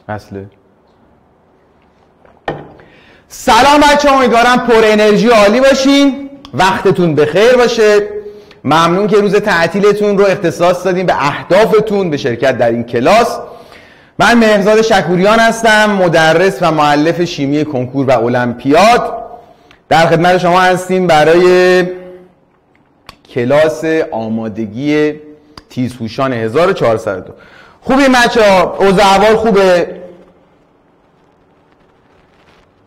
اصله. سلام بچه ها، امیدوارم پر انرژی عالی باشین، وقتتون بخیر باشه. ممنون که روز تعطیلتون رو اختصاص دادین به اهدافتون، به شرکت در این کلاس. من مهرزاد شکوریان هستم، مدرس و مؤلف شیمی کنکور و المپیاد. در خدمت شما هستیم برای کلاس آمادگی تیزهوشان 1402. خوبی بچه‌ها؟ اوضاع احوال خوبه؟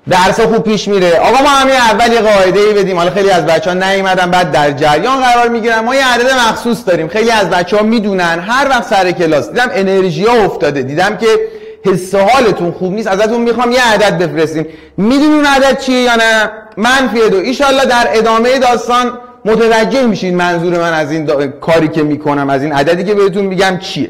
درس خوب پیش میره؟ آقا ما همین اول یه قاعده‌ای بدیم. حالا خیلی از بچه‌ها نیومدن، بعد در جریان قرار میگیرن. ما یه عدد مخصوص داریم، خیلی از بچه‌ها میدونن. هر وقت سر کلاس دیدم انرژی‌ها افتاده، دیدم که حس حالتون خوب نیست، ازتون میخوام یه عدد بفرستیم. میدونین اون عدد چیه یا نه؟ -2. ایشالله در ادامه داستان متوجه میشین منظور من از این کاری که میکنم، از این عددی که بهتون میگم چیه.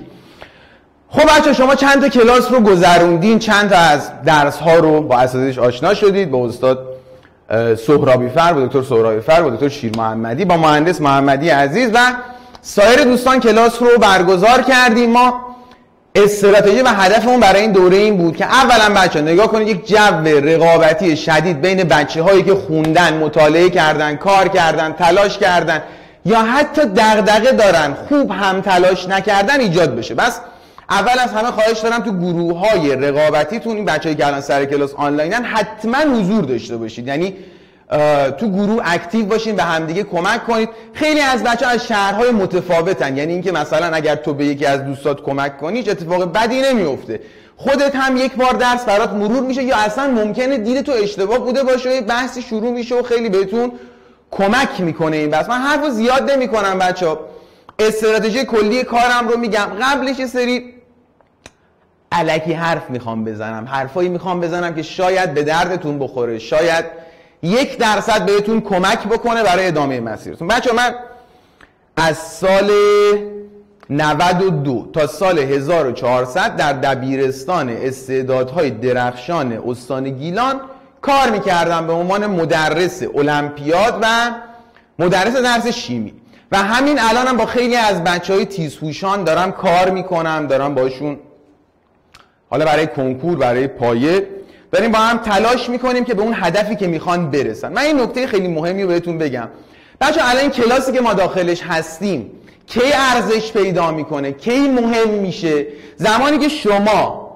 خب بچه شما چند تا کلاس رو گذروندین، چند تا از درس ها رو با اساتیدش آشنا شدید، با استاد سهرابی فر، با دکتر سهرابی فر، با دکتر شیر محمدی، با مهندس محمدی عزیز و سایر دوستان کلاس رو برگزار کردیم. ما استراتژی و هدفمون برای این دوره این بود که اولا بچه نگاه کنید یک جو رقابتی شدید بین بچه هایی که خوندن، مطالعه کردن، کار کردن، تلاش کردن یا حتی دغدغه دارن خوب هم تلاش نکردن ایجاد بشه. بس اول از همه خواهش دارم تو گروه های رقابتیتون، این بچه‌ای که الان سر کلاس آنلاینن، حتما حضور داشته باشید. یعنی تو گروه اکتیو باشین، به همدیگه کمک کنید. خیلی از بچه‌ها از شهرهای متفاوتن، یعنی اینکه مثلا اگر تو به یکی از دوستات کمک کنی هیچ اتفاق بدی نمیفته، خودت هم یک بار درس برات مرور میشه یا اصلا ممکنه دید تو اشتباه بوده باشه و یه بحثی شروع میشه و خیلی بهتون کمک میکنه این بحث. من حرفو زیاد نمیکنم بچه‌ها، استراتژی کلی کارم رو میگم. قبلش یه سری الکی حرف میخوام بزنم، حرفایی میخوام بزنم که شاید به دردتون بخوره، شاید 1% بهتون کمک بکنه برای ادامه مسیرتون. بچه من از سال 92 تا سال 1400 در دبیرستان استعدادهای درخشان استان گیلان کار میکردم به عنوان مدرس المپیاد و مدرس درس شیمی و همین الانم با خیلی از بچهای تیزهوشان دارم کار میکنم، دارم باشون حالا برای کنکور، برای پایه داریم با هم تلاش میکنیم که به اون هدفی که میخوان برسن. من این نکته خیلی مهمی رو بهتون بگم بچه، الان این کلاسی که ما داخلش هستیم کی ارزش پیدا میکنه، کی مهم میشه؟ زمانی که شما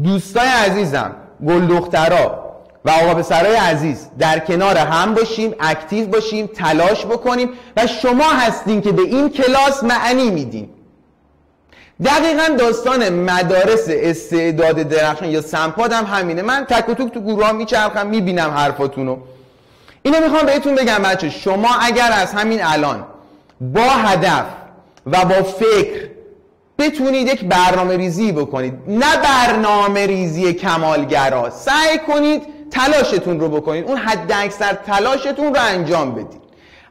دوستای عزیزم، گل دخترا و آقا پسرای عزیز در کنار هم باشیم، اکتیو باشیم، تلاش بکنیم و شما هستین که به این کلاس معنی میدین. دقیقاً داستان مدارس استعداد درخشان یا سمپاد هم همینه. من تک و توک تو گروه ها میچرخم، میبینم حرفاتونو. اینو میخوام بهتون بگم بچه، شما اگر از همین الان با هدف و با فکر بتونید یک برنامه ریزی بکنید، نه برنامه ریزی کمالگرا، سعی کنید تلاشتون رو بکنید، اون حد اکثر تلاشتون رو انجام بدید.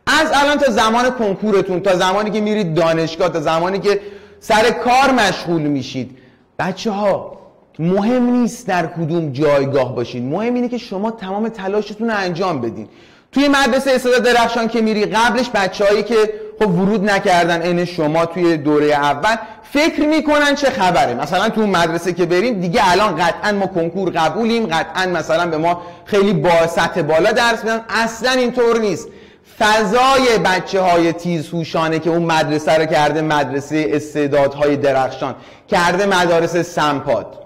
از الان تا زمان کنکورتون، تا زمانی که میرید دانشگاه، تا زمانی که سر کار مشغول میشید، بچه ها مهم نیست در کدوم جایگاه باشین، مهم اینه که شما تمام تلاشتون رو انجام بدین. توی مدرسه استعداد درخشان که میری، قبلش بچه‌هایی که خب ورود نکردن این شما توی دوره اول فکر میکنن چه خبره، مثلا تو مدرسه که بریم دیگه الان قطعا ما کنکور قبولیم، قطعا مثلا به ما خیلی با سطح بالا درس میدن. اصلا اینطور نیست. فضای بچه‌های تیزهوشانه که اون مدرسه رو کرده مدرسه استعدادهای درخشان، کرده مدارس سمپاد.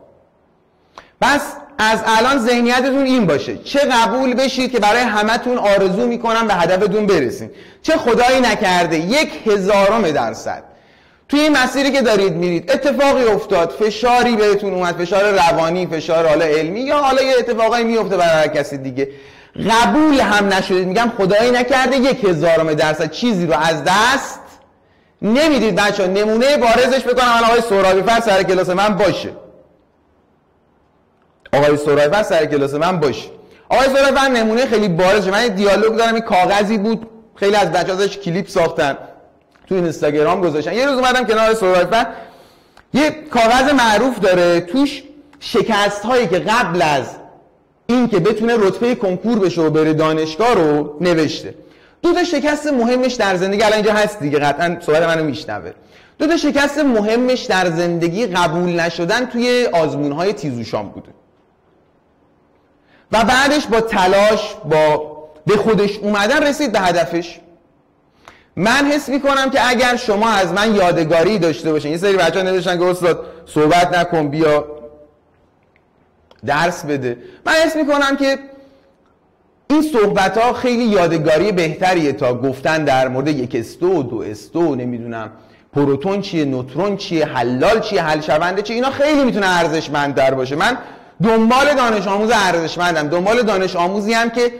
بس از الان ذهنیتتون این باشه، چه قبول بشید که برای همتون آرزو میکنم به هدفتون برسین، چه خدایی نکرده 0.1% توی این مسیری که دارید میرید اتفاقی افتاد، فشاری بهتون اومد، فشار روانی، فشار حالا علمی یا حالا یه اتفاقایی میفته برای هر کسی دیگه، قبول هم نشدید، میگم خدایی نکرده 0.1% چیزی رو از دست نمیدید. بچه‌ها نمونه بارزش بکنم الان آقای سهرابی فر سر کلاس من باشه، آقای سهرابی فر سر کلاس من باشه. آقای سهرابی فر نمونه خیلی بارزه. من دیالوگ دارم، این کاغذی بود، خیلی از بچه‌ها ازش کلیپ ساختن تو اینستاگرام گذاشتن. یه روز اومدم کنار سهرابی فر، یه کاغذ معروف داره، توش شکست هایی که قبل از این که بتونه رتبه کنکور بشه و بره دانشگاه رو نوشته. دو تا شکست مهمش در زندگی الان اینجا هست دیگه، قطعا صحبت منو میشنوه. دو تا شکست مهمش در زندگی قبول نشدن توی آزمون‌های تیزهوشان بوده و بعدش با تلاش، با به خودش اومدن رسید به هدفش. من حس میکنم که اگر شما از من یادگاری داشته باشین، یه سری بچه‌ها نوشتن که استاد صحبت نکن بیا درس بده، من حس میکنم که این صحبت ها خیلی یادگاری بهتریه تا گفتن در مورد یک استو، دو استو، نمیدونم پروتون چیه، نوترون چیه، حلال چیه، حل شونده چیه. اینا خیلی میتونه ارزشمندتر باشه. من دنبال دانش آموز ارزشمندم، دنبال دانش آموزی هم که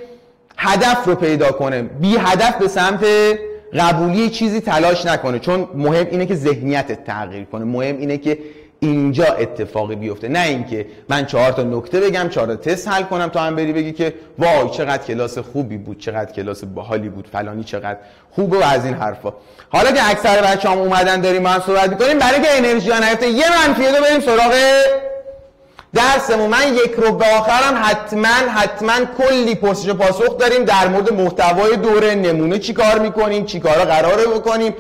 هدف رو پیدا کنه، بی هدف به سمت قبولی چیزی تلاش نکنه، چون مهم اینه که ذهنیتت تغییر کنه، مهم اینه که اینجا اتفاقی بیفته، نه اینکه من 4 تا نکته بگم، 4 تا تست حل کنم تا هم بری بگی که وای چقدر کلاس خوبی بود، چقدر کلاس باحالی بود، فلانی چقدر خوبه و از این حرفا. حالا که اکثر بچه‌ها اومدن داریم با هم صحبت می‌کنیم، برای که انرژی ها نیفته یه منفیه رو بریم سراغ درسمون. من یک رو به آخرم حتما کلی پرسش و پاسخ داریم در مورد محتوای دوره، نمونه چی کار می‌کنیم، چی کارا قراره بکنیم،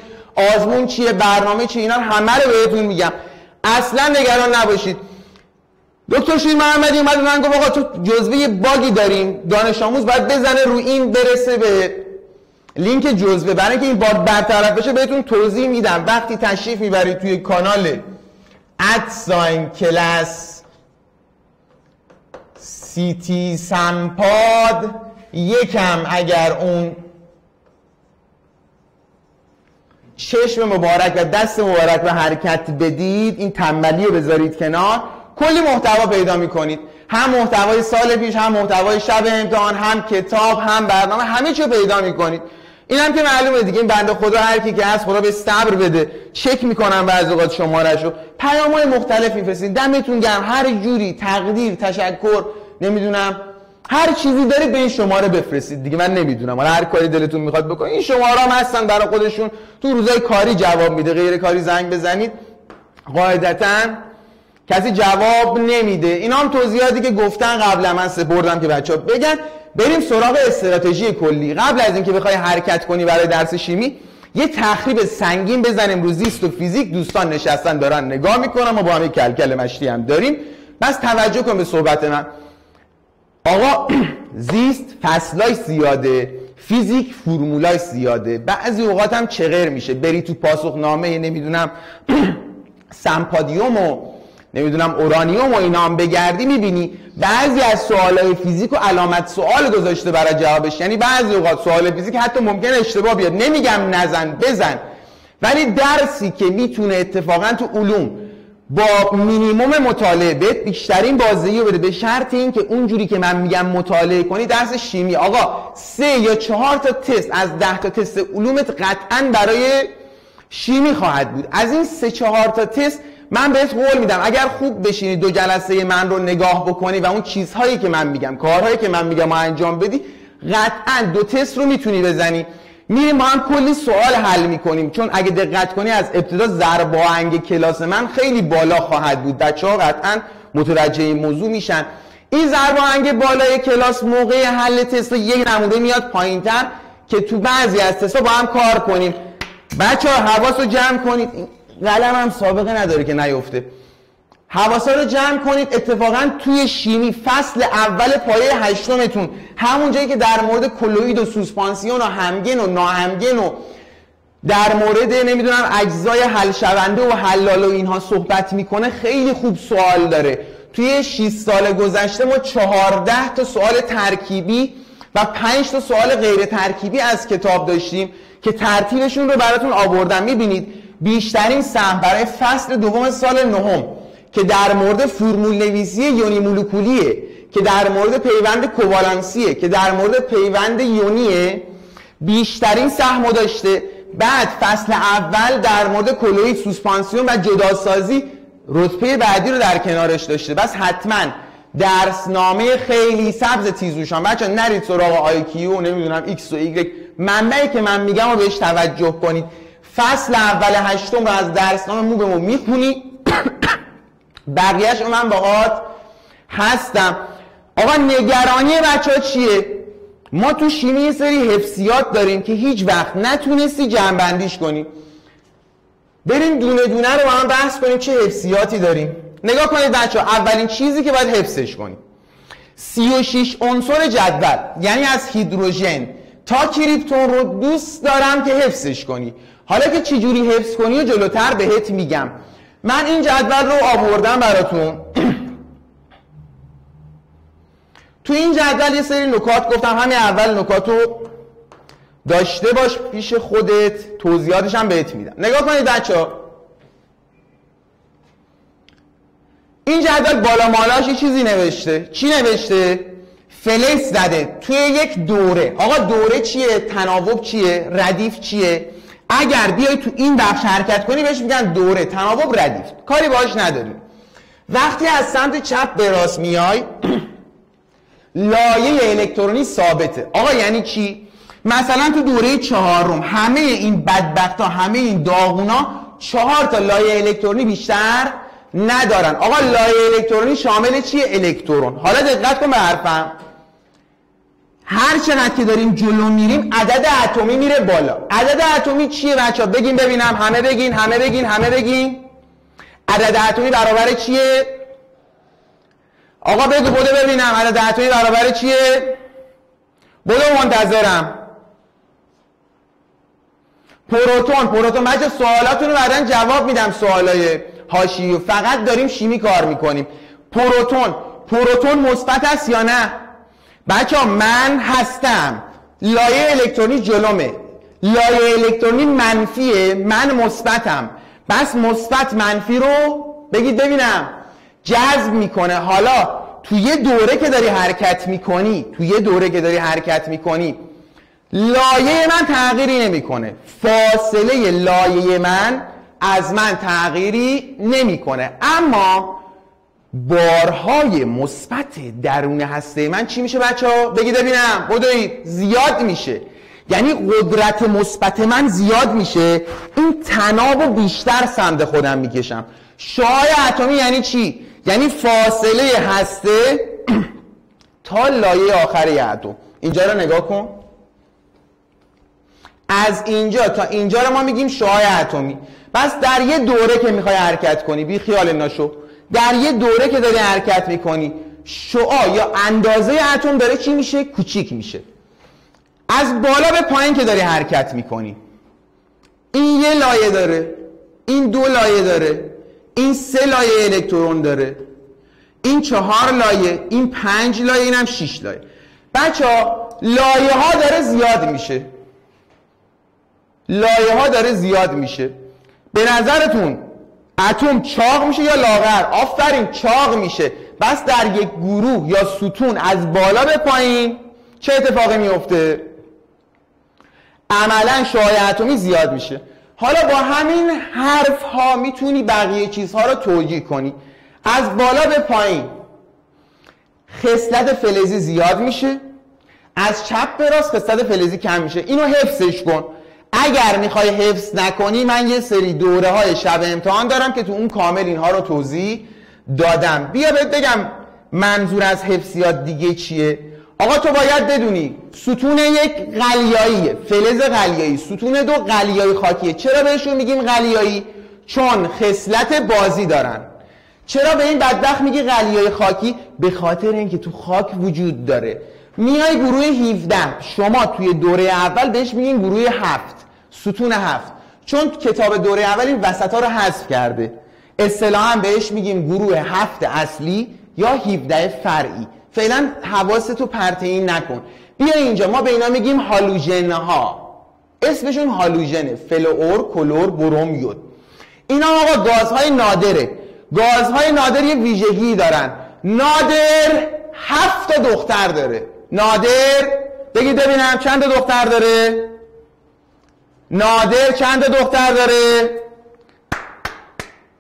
آزمون چیه، برنامه چیه، اینا همه رو بهتون میگم. اصلا نگران نباشید. دکتر شیر محمدی اومد من گفت آقا تو جزوه باگی داریم، دانش آموز باید بزنه رو این برسه به لینک جزوه. برای اینکه این باگ برطرف بشه بهتون توضیح میدم. وقتی تشریف میبرید توی کانال @کلاس سیتی سمپاد، یکم اگر اون چشم مبارک و دست مبارک رو حرکت بدید، این تنبلی رو بذارید کنار، کلی محتوا پیدا میکنید. هم محتوای سال پیش، هم محتوای شب امتحان، هم کتاب، هم برنامه، همه چی پیدا میکنید. این هم که معلومه دیگه، این بنده خدا هر کی که هست خدا به صبر بده، چک میکنم بعضی اوقات شماره‌شو، پیام‌های مختلف میفرستین. دمتون گرم، هر جوری تقدیر، تشکر، نمیدونم هر چیزی دارید به این شماره بفرستید دیگه. من نمیدونم حالا هر کاری دلتون میخواد بکنید. این شماره هم هستن برای خودشون، تو روزای کاری جواب میده، غیر کاری زنگ بزنید قاعدتاً کسی جواب نمیده. اینا هم توضیحاتی که گفتن قبلا من سپردم که بچه‌ها بگن. بریم سراغ استراتژی کلی. قبل از اینکه بخوای حرکت کنی برای درس شیمی، یه تخریب سنگین بزنیم رو زیست و فیزیک. دوستان نشستن دارن نگاه میکنن، ما با هم کلکل مشتی هم داریم. بس توجه کن به صحبت من. آقا زیست فصلای زیاده، فیزیک فرمولای زیاده، بعضی اوقات هم چغر میشه. بری تو پاسخنامه نمیدونم سمپادیوم و نمیدونم اورانیوم و اینا هم بگردی، میبینی بعضی از سوالای فیزیک و علامت سوال گذاشته برای جوابش. یعنی بعضی اوقات سوال فیزیک حتی ممکنه اشتباه بیاد. نمیگم نزن، بزن، ولی درسی که میتونه اتفاقا تو علوم با مینیمم مطالعه بهت بیشترین بازدهی رو بده، به شرط این که اونجوری که من میگم مطالعه کنی. درس شیمی آقا 3 یا 4 تا تست از 10 تا تست علومت قطعاً برای شیمی خواهد بود. از این 3-4 تا تست من بهت قول میدم اگر خوب بشینی 2 جلسه من رو نگاه بکنی و اون چیزهایی که من میگم، کارهایی که من میگم انجام بدی، قطعاً 2 تست رو میتونی بزنی. میریم با هم کلی سوال حل میکنیم، چون اگه دقت کنی از ابتدا ضرب آهنگ کلاس من خیلی بالا خواهد بود. بچه‌ها قطعاً متوجه این موضوع میشن. این ضرب آهنگ بالای کلاس موقع حل تست یک نموده میاد پایین‌تر که تو بعضی از تست‌ها با هم کار کنیم. بچه‌ها حواسو جمع کنید، قلم هم سابقه نداره که نیفته. حواسا رو جمع کنید. اتفاقا توی شیمی فصل اول پایه 8متون، همون جایی که در مورد کلوید و سوسپانسیون و همگن و ناهمگن و در مورد نمیدونم اجزای حل شونده و حلال و اینها صحبت میکنه، خیلی خوب سوال داره. توی 6 سال گذشته ما 14 تا سوال ترکیبی و 5 تا سوال غیر ترکیبی از کتاب داشتیم که ترتیبشون رو براتون آوردم. میبینید بیشترین سهم برای فصل دوم سال 9 که در مورد فرمول نویسی یونی مولکولیه، که در مورد پیوند کووالنسیه، که در مورد پیوند یونیه، بیشترین سهم داشته. بعد فصل اول در مورد کلوید، سوسپانسیون و جداسازی رتبه بعدی رو در کنارش داشته. بس حتما درسنامه خیلی سبز تیزهوشان بچه‌ها نرید سراغ آی کیو نمیدونم ایکس و ایگرگ، منبعی که من میگم رو بهش توجه کنید. فصل اول 8 رو از درسنامه مو به مو میخونی، بقیهش رو من باهات هستم. آقا نگرانی بچه‌ها چیه؟ ما تو شیمی یه سری حفظیات داریم که هیچ وقت نتونستی جمع‌بندیش کنی. بریم دونه دونه رو با هم بحث کنیم چه حفظیاتی داریم. نگاه کنید بچه‌ها، اولین چیزی که باید حفظش کنیم 36 عنصر جدول، یعنی از هیدروژن تا کریپتون رو دوست دارم که حفظش کنی. حالا که چجوری حفظ کنی و جلوتر بهت میگم. من این جدول رو آوردم براتون. تو این جدول یه سری نکات گفتم، همین اول نکات رو داشته باش پیش خودت، توضیحاتش هم بهت میدم. نگاه کنید بچه‌ها، این جدول بالا مالاش یه چیزی نوشته. چی نوشته؟ فلز زده توی یک دوره. آقا دوره چیه؟ تناوب چیه؟ ردیف چیه؟ اگر بیای تو این بخش حرکت کنی بهش میگن دوره، تناوب، ردیف. کاری باهاش نداریم. وقتی از سمت چپ به راست میای لایه الکترونی ثابته. آقا یعنی چی؟ مثلا تو دوره چهارم همه این بدبختا، همه این داغونا 4 تا لایه الکترونی بیشتر ندارن. آقا لایه الکترونی شامل چیه؟ الکترون. حالا دقت کن به حرفم، هر چقدر که داریم جلو میریم عدد اتمی میره بالا. عدد اتمی چیه بچه‌ها؟ بگین ببینم، همه بگین، همه بگین، همه بگین. عدد اتمی برابر چیه؟ آقا بگو، بوده ببینم عدد اتمی برابر چیه؟ بوده منتظرم. پروتون. بچه سوالاتون رو بعدن جواب میدم، سوالای حاشیه‌ای، فقط داریم شیمی کار میکنیم. پروتون مثبت است یا نه؟ بچه من هستم، لایه الکترونی جلومه، لایه الکترونی منفیه، من مثبتم. بس مثبت منفی رو بگید ببینم جذب میکنه. حالا توی دوره که داری حرکت میکنی لایه من تغییری نمیکنه، فاصله لایه من از من تغییری نمیکنه، اما بارهای مثبت درون هسته من چی میشه بچه‌ها؟ بگید ببینم، بدوید. زیاد میشه. یعنی قدرت مثبت من زیاد میشه، این تنابو بیشتر سمت خودم میکشم. شعاع اتمی یعنی چی؟ یعنی فاصله هسته تا لایه آخری اتم. اینجا رو نگاه کن، از اینجا تا اینجا رو ما میگیم شعاع اتمی. بس در یه دوره که میخوای حرکت کنی، بی خیال نشو، در یه دوره که داری حرکت میکنی شعاع یا اندازه اتم داره چی میشه؟ کوچیک میشه. از بالا به پایین که داری حرکت میکنی، این یه لایه داره، این 2 لایه داره، این 3 لایه الکترون داره، این 4 لایه، این 5 لایه، اینم 6 لایه. بچه‌ها لایه ها داره زیاد میشه. به نظرتون اتم چاق میشه یا لاغر؟ آفرین، چاق میشه. بس در یک گروه یا ستون از بالا به پایین چه اتفاقی میفته؟ عملا شعاع اتمی زیاد میشه. حالا با همین حرف ها میتونی بقیه چیزها رو توجیه کنی. از بالا به پایین خصلت فلزی زیاد میشه، از چپ به راست خصلت فلزی کم میشه. اینو حفظش کن. اگر میخوای حفظ نکنی، من یه سری دوره های شب امتحان دارم که تو اون کامل اینها رو توضیح دادم. بیا بهت بگم منظور از حفظیات دیگه چیه. آقا تو باید بدونی ستون یک قلیاییه، فلز قلیایی، ستون 2 قلیایی خاکیه. چرا بهشون میگیم قلیایی؟ چون خصلت بازی دارن. چرا به این بدبخت میگی قلیایی خاکی؟ به خاطر اینکه تو خاک وجود داره. میای گروه 17، شما توی دوره اول بهش میگین گروه 7، ستون 7، چون کتاب دوره اول این وسطا رو حذف کرده. اصطلاحاً بهش میگیم گروه 7 اصلی یا 17 فرعی. فعلا حواستو پرتین نکن. بیا اینجا ما به اینا میگیم هالوژن ها، اسمشون هالوژنه، فلور، کلور، بروم، یود. اینا آقا گازهای نادره. گازهای نادر یه ویژگی دارن. نادر 7 تا دختر داره. نادر بگید ببینم چند تا دختر داره؟ نادر چند تا دختر داره؟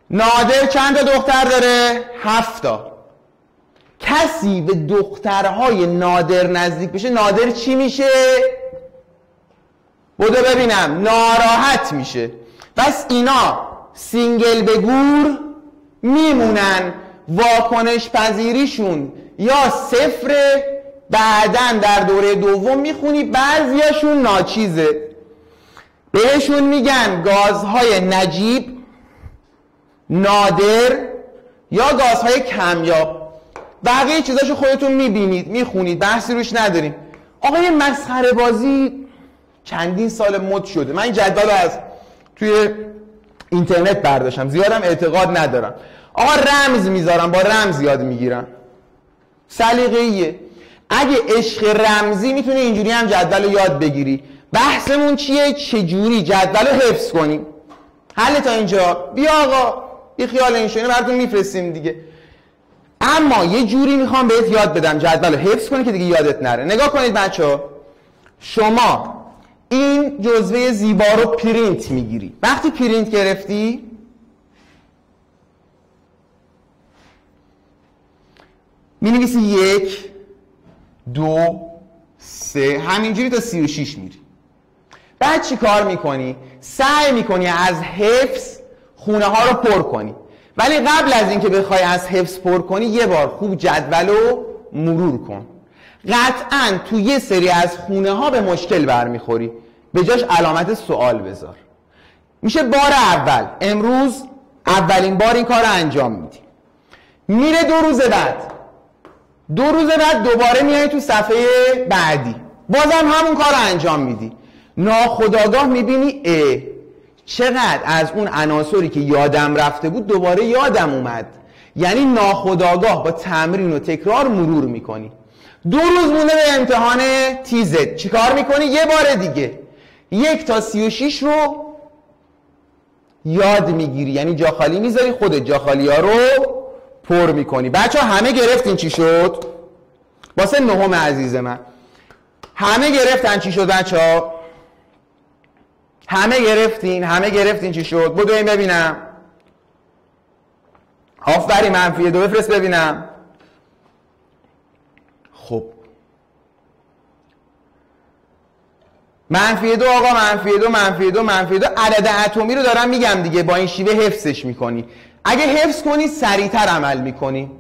نادر چند تا دختر داره؟ 7 تا. کسی به دخترهای نادر نزدیک بشه نادر چی میشه؟ بوده ببینم ناراحت میشه. بس اینا سینگل به گور میمونن، واکنش پذیریشون یا صفر، بعدن در دوره دوم میخونی بعضیاشون ناچیزه. بهشون میگن گازهای نجیب نادر یا گازهای کمیاب. بقیه چیزاشو خودتون میبینید میخونید، بحثی روش نداریم. آقا یه مسخره بازی چندین سال مد شده. من این جدول رو از توی اینترنت برداشتم، زیادم اعتقاد ندارم. آقا رمز میذارم، با رمز یاد میگیرم، سلیقه‌ایه. اگه عشق رمزی میتونی اینجوری هم جدول رو یاد بگیری. بحثمون چیه؟ چجوری جدول رو حفظ کنیم. حل تا اینجا. بیا آقا بی خیال این شونه براتون میفرستیم دیگه. اما یه جوری میخوام بهت یاد بدم جدول رو حفظ کنی که دیگه یادت نره. نگاه کنید بچه‌ها، شما این جزوه زیبا رو پرینت میگیری. وقتی پرینت گرفتی مینویسی 1 2 3 همینجوری تا 36 میری. بعد چی کار میکنی؟ سعی میکنی از حفظ خونه ها رو پر کنی، ولی قبل از اینکه بخوای از حفظ پر کنی یه بار خوب جدول رو مرور کن. قطعاً تو یه سری از خونه ها به مشکل برمیخوری، به جاش علامت سوال بذار. میشه بار اول، امروز اولین بار این کار رو انجام میدی. میره 2 روز بعد، 2 روز بعد دوباره میای تو صفحه بعدی، بازم همون کار رو انجام میدی. ناخودآگاه میبینی چقدر از اون عناصری که یادم رفته بود دوباره یادم اومد. یعنی ناخودآگاه با تمرین و تکرار مرور میکنی. 2 روز مونده به امتحان تیزت، چی کار میکنی؟ یه بار دیگه 1 تا 36 رو یاد میگیری، یعنی جا خالی میذاری، خودت جا خالی ها رو پر میکنی. بچه ها همه گرفتین چی شد؟ واسه نهم عزیز من همه گرفتن چی شد بچه ها؟ همه گرفتین چی شد؟ بدو این ببینم. آفرین، -2 بفرست ببینم. خب -2 آقا، -2 عدد اتمی رو دارم میگم دیگه، با این شیوه حفظش میکنی. اگه حفظ کنی سریعتر عمل میکنی.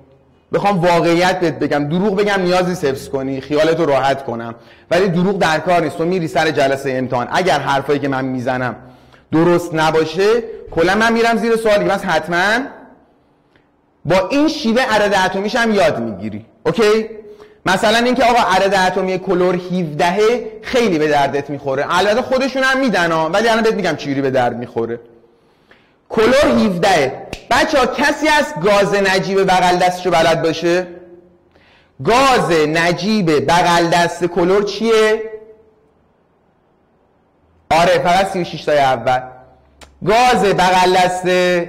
بخوام واقعیت بهت بگم، دروغ بگم نیازی نیست حفظ کنی، خیالتو راحت کنم، ولی دروغ در کار نیست. تو میری سر جلسه امتحان، اگر حرفایی که من میزنم درست نباشه کلا من میرم زیر سوال دیگه. حتما با این شیوه عدد اتمیش هم یاد میگیری. اوکی؟ مثلا اینکه آقا عدد اتمی کلور 17 خیلی به دردت میخوره. البته خودشون هم میدن ولی الان بهت میگم چجوری به درد میخوره. کلور 17. بچه‌ها کسی از گاز نجیب بغل دستشو بلد باشه؟ گاز نجیب بغل دست کلور چیه؟ آره فقط 36 تای اول. گاز بغل دست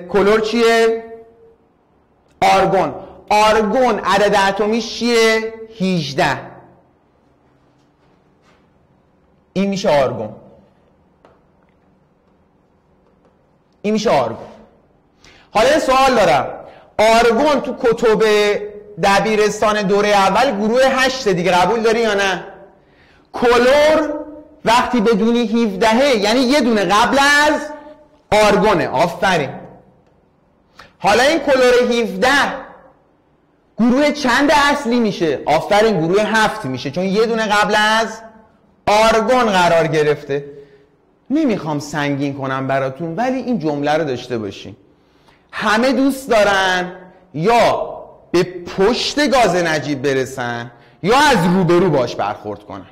کلور چیه؟ آرگون. آرگون عدد اتمیش چیه؟ 18. این میشه آرگون. حالا یه سوال دارم. آرگون تو کتب دبیرستان دوره اول گروه 8 دیگه، قبول داری یا نه؟ کلور وقتی بدونی 17 یعنی یه دونه قبل از آرگونه. آفرین. حالا این کلور 17 گروه چند اصلی میشه؟ آفرین، گروه 7 میشه، چون یه دونه قبل از آرگون قرار گرفته. نمیخوام سنگین کنم براتون، ولی این جمله رو داشته باشین. همه دوست دارن یا به پشت گاز نجیب برسن یا از روبرو باش برخورد کنن.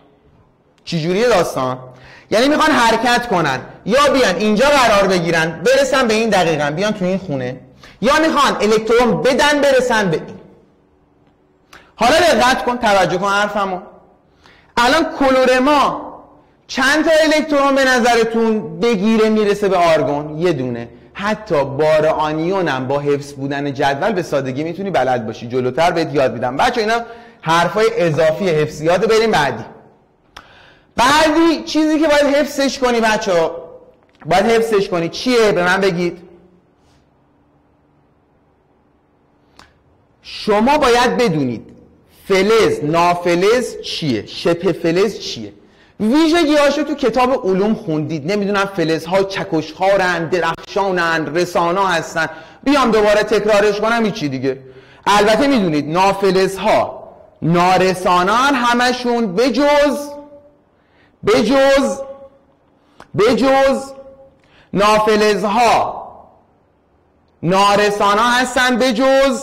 چجوریه داستان؟ یعنی میخوان حرکت کنن، یا بیان اینجا قرار بگیرن برسن به این دقیقاً بیان تو این خونه، یا میخوان الکترون بدن برسن به این. حالا دقت کن، توجه کن حرفمو. الان کلور ما چند تا الکترون به نظرتون بگیره میرسه به آرگون؟ یه دونه. حتی بار آنیون هم با حفظ بودن جدول به سادگی میتونی بلد باشی. جلوتر بهت یاد میدم. بچه اینا حرفای اضافی حفظیات. بریم بعدی چیزی که باید حفظش کنی بچه، باید حفظش کنی چیه؟ به من بگید. شما باید بدونید فلز، نافلز چیه، شبه فلز چیه. ویژگی‌هاشو تو کتاب علوم خوندید. نمیدونم فلزها چکشخوارن، درخشانن، رسانا هستن. بیام دوباره تکرارش کنم هیچی دیگه. البته میدونید نافلزها نارسانان همشون بجز نافلزها نارسانا هستن به جز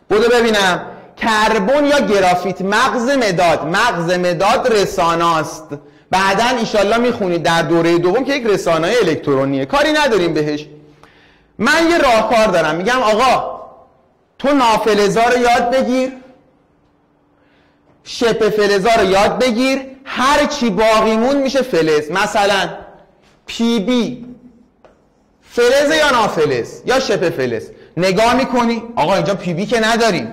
بودو ببینم کربن یا گرافیت. مغز مداد رساناست. بعداً ایشالله میخونید در دوره دوم که یک رسانه الکترونیه، کاری نداریم بهش. من یه راهکار دارم، میگم آقا تو نافلزا رو یاد بگیر، شبه فلزا رو یاد بگیر، هر چی باقیمون میشه فلز. مثلا پی بی فلز یا نافلز یا شبه فلز. نگاه میکنی آقا اینجا پی بی که نداریم،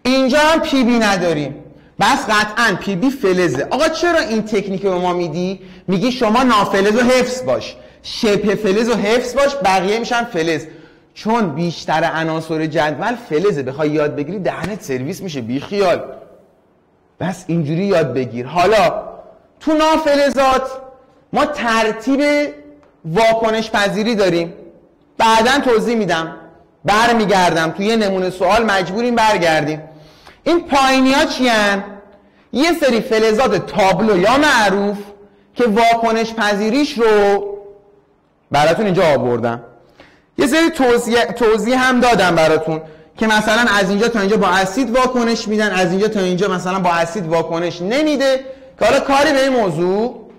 اینجا هم پی بی نداریم، بس قطعا پی بی فلزه. آقا چرا این تکنیک رو ما میدی؟ میگی شما نافلز رو حفظ باش، شبه فلز رو حفظ باش، بقیه میشن فلز. چون بیشتر عناصر جدول فلزه، بخوای یاد بگیری دهنت سرویس میشه، بی خیال. بس اینجوری یاد بگیر. حالا تو نافلزات ما ترتیب واکنش پذیری داریم، بعداً توضیح میدم. برمیگردم توی یه نمونه سوال مجبوریم برگردیم. این پایینی ها چی هن؟ یه سری فلزات تابلو یا معروف که واکنش پذیریش رو براتون اینجا آوردم. یه سری توضیح هم دادم براتون که مثلا از اینجا تا اینجا با اسید واکنش میدن، از اینجا تا اینجا مثلا با اسید واکنش نمیده، که حالا کاری به این موضوع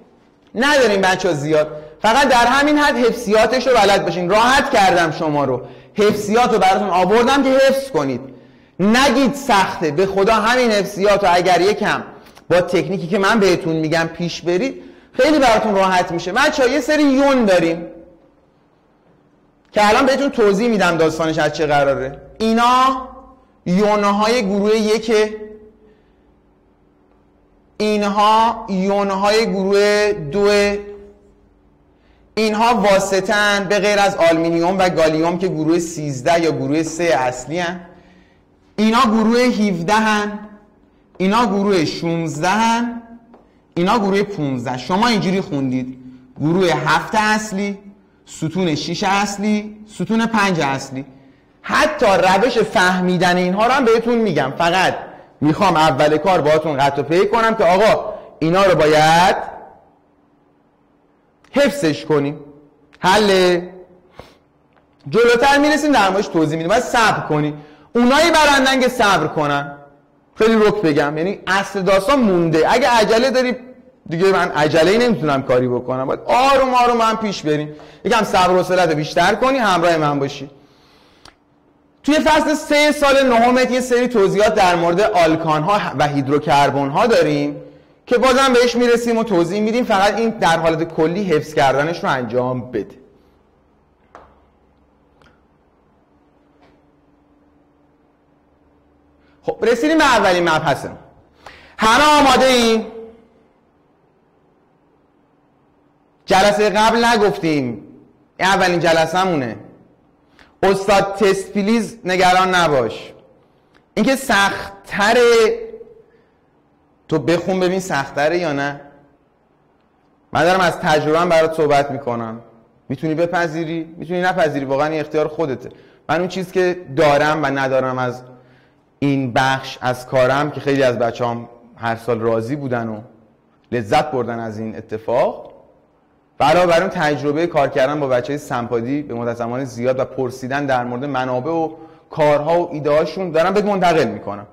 نداریم بچه ها زیاد، فقط در همین حد حفظیاتش رو بلد باشین. راحت کردم شما رو، حفظیات رو براتون آوردم که حفظ کنید، نگید سخته. به خدا همین حفظیات رو اگر یکم با تکنیکی که من بهتون میگم پیش برید خیلی براتون راحت میشه. بچه‌ها یه سری یون داریم که الان بهتون توضیح میدم داستانش از چه قراره. اینا یونهای گروه 1، اینها یونهای گروه 2، اینها واسطن به غیر از آلومینیوم و گالیوم که گروه 13 یا گروه 3 اصلی هن. اینا گروه 17 هن، اینا گروه 16 هن، اینا گروه 15. شما اینجوری خوندید گروه 7 اصلی، ستون 6 اصلی، ستون 5 اصلی. حتی روش فهمیدن اینها رو هم بهتون میگم، فقط میخوام اول کار باهاتون قطع و پی کنم که آقا اینا رو باید حفظش کنیم. حل جلوتر میرسیم در موردش توضیح میدیم، باید صبر کنیم. اونایی برندن که صبر کنن. خیلی رک بگم، یعنی اصل داستان مونده. اگه عجله داری دیگه من عجله‌ای نمیتونم کاری بکنم، باید آروم آروم هم پیش بریم، یکم صبر و حوصله‌تو بیشتر کنی، همراه من باشی. توی فصل 3 سال نهمت یه سری توضیحات در مورد آلکان ها و هیدروکربن ها داریم که بازم بهش میرسیم و توضیح میدیم، فقط این در حالت کلی حفظ کردنش رو انجام بده. خب رسیدیم به اولین مبحثمون. همه آماده ایم؟ جلسه قبل نگفتیم، این اولین جلسه مونه. استاد تست پلیز نگران نباش، اینکه سخت‌تره تو بخون ببین سخت‌تره یا نه. من دارم از تجربه برات صحبت میکنم، میتونی بپذیری میتونی نپذیری، واقعا این اختیار خودته. من اون چیز که دارم و ندارم از این بخش از کارم که خیلی از بچه‌هام هر سال راضی بودن و لذت بردن از این اتفاق، علاوه بر اون تجربه کار کردن با بچهای سمپادی به مدت زمان زیاد و پرسیدن در مورد منابع و کارها و ایده هاشون دارم بهت منتقل میکنم.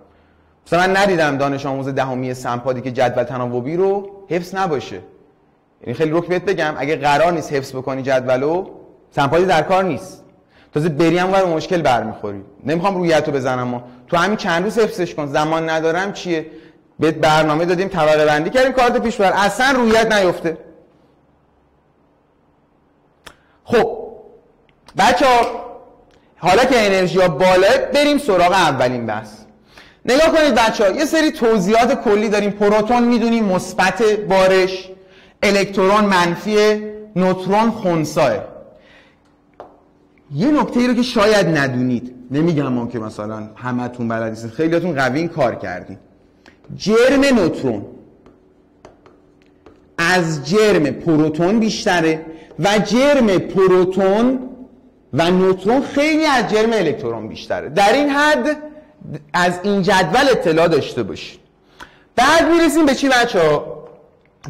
مثلا من ندیدم دانش آموز دهمی سمپادی که جدول تناوبی رو حفظ نباشه. یعنی خیلی رک بهت بگم، اگه قرار نیست حفظ بکنی جدولو، سمپادی در کار نیست. تازه بری هم وارد مشکل برمیخوری. نمیخوام رویتو بزنم، تو همین چند روز حفظش کن. زمان ندارم چیه؟ بهت برنامه دادیم، طبقه بندی کردیم، کارت پیش بر، اصلا رویت نیفته. خب بچه‌ها حالا که انرژی ها بالاه، بریم سراغ اولین بحث. نگاه کنید بچه‌ها، یه سری توضیحات کلی داریم. پروتون میدونیم مثبت بارش، الکترون منفی، نوترون خنثیه. یه نکته رو که شاید ندونید، نمیگم هم که مثلا همتون بلد نیستید، خیلیاتون قوی این کار کردید. جرم نوترون از جرم پروتون بیشتره و جرم پروتون و نوترون خیلی از جرم الکترون بیشتره. در این حد از این جدول اطلاع داشته باشید. بعد میرسیم به چی بچه‌ها؟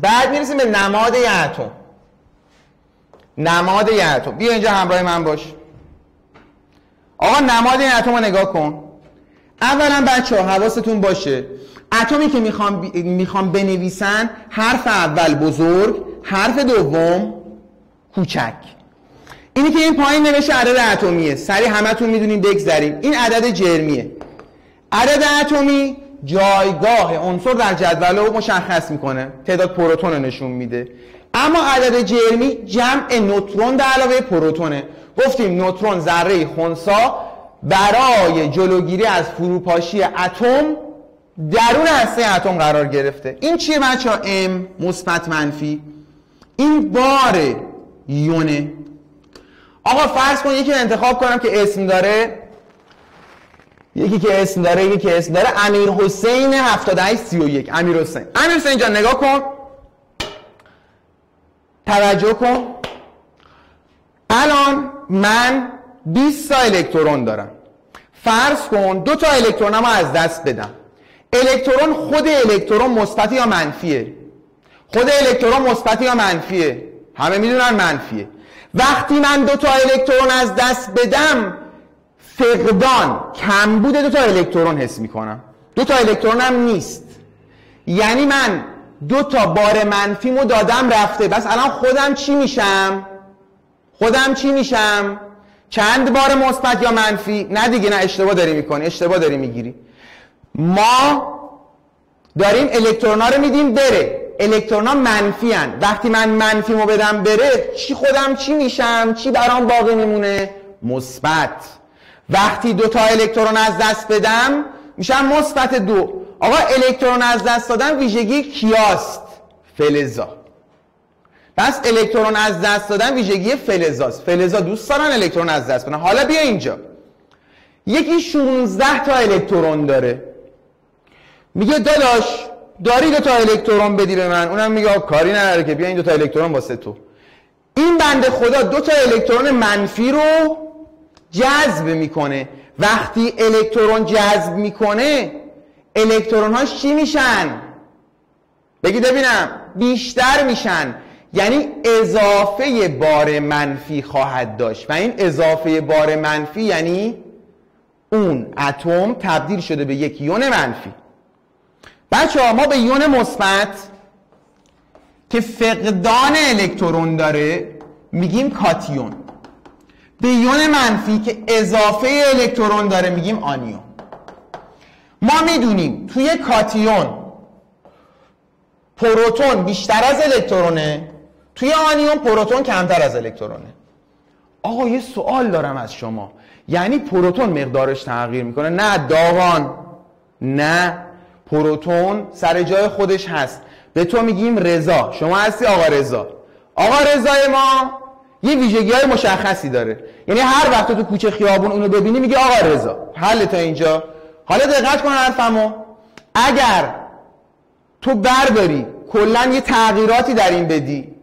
بعد میرسیم به نماد یه اتم. نماد یه اتم. بیا اینجا همراه من باش. آقا نماد این اتم رو نگاه کن. اولا بچه ها حواستون باشه اتمی که میخوام بنویسن حرف اول بزرگ، حرف دوم کوچک. اینی که این پایین نوشته عدد اتمیه، سریع همتون میدونیم بگذریم. این عدد جرمیه. عدد اتمی جایگاه عنصر در جدول رو مشخص میکنه، تعداد پروتون رو نشون میده. اما عدد جرمی جمع نوترون به علاوه پروتونه. گفتیم نوترون ذره خنثی برای جلوگیری از فروپاشی اتم درون هسته اتم قرار گرفته. این چیه بچه‌ها؟ M مثبت منفی. این بار یونه. آقا فرض کن یکی انتخاب کنم که اسم داره، یکی که اسم داره امیر حسین 7831. امیر حسین جان نگاه کن، توجه کن. الان من 20 تا الکترون دارم. فرض کن 2 تا الکترونمو از دست بدم. الکترون، خود الکترون مثبت یا منفیه؟ خود الکترون مثبت یا منفیه؟ همه میدونن منفیه. وقتی من 2 تا الکترون از دست بدم فقدان، کمبود 2 تا الکترون حس میکنم. 2 تا الکترونم نیست، یعنی من 2 تا بار منفیمو دادم رفته. بس الان خودم چی میشم؟ چند بار مثبت یا منفی؟ نه دیگه، نه اشتباه داری میکنی، اشتباه داری میگیری. ما داریم الکترونا رو میدیم بره، الکترونا منفی هن. وقتی من منفیمو بدم بره خودم چی میشم؟ چی برام باقی میمونه؟ مثبت. وقتی 2 تا الکترون از دست بدم میشم مثبت 2. آقا الکترون از دست دادن ویژگی کیاست؟ فلزا. پس الکترون از دست دادن ویژگی فلزاست. فلزا دوست دارن الکترون از دست بدن. حالا بیا اینجا، یکی 16 تا الکترون داره، میگه داداش داری 2 تا الکترون بدی به من. اونم میگه کاری نداره که، بیا این 2 تا الکترون واسه تو. این بنده خدا 2 تا الکترون منفی رو جذب میکنه. وقتی الکترون جذب میکنه الکترون هاش چی میشن؟ بگید ببینم. بیشتر میشن، یعنی اضافه بار منفی خواهد داشت. و این اضافه بار منفی یعنی اون اتم تبدیل شده به یک یون منفی. بچه ها ما به یون مثبت که فقدان الکترون داره میگیم کاتیون. به یون منفی که اضافه الکترون داره میگیم آنیون. ما میدونیم توی کاتیون پروتون بیشتر از الکترونه، توی آنیون پروتون کمتر از الکترونه. آقا یه سوال دارم از شما، یعنی پروتون مقدارش تغییر میکنه؟ نه داغان، نه، پروتون سر جای خودش هست. به تو میگیم رضا، شما هستی آقا رضا. آقا رضای ما یه ویژگی‌های مشخصی داره، یعنی هر وقت تو کوچه خیابون اونو ببینی میگی آقا رضا. حل تا اینجا. حالا دقت کن حرفمو. اگر تو برداری کلا یه تغییراتی در این بدی،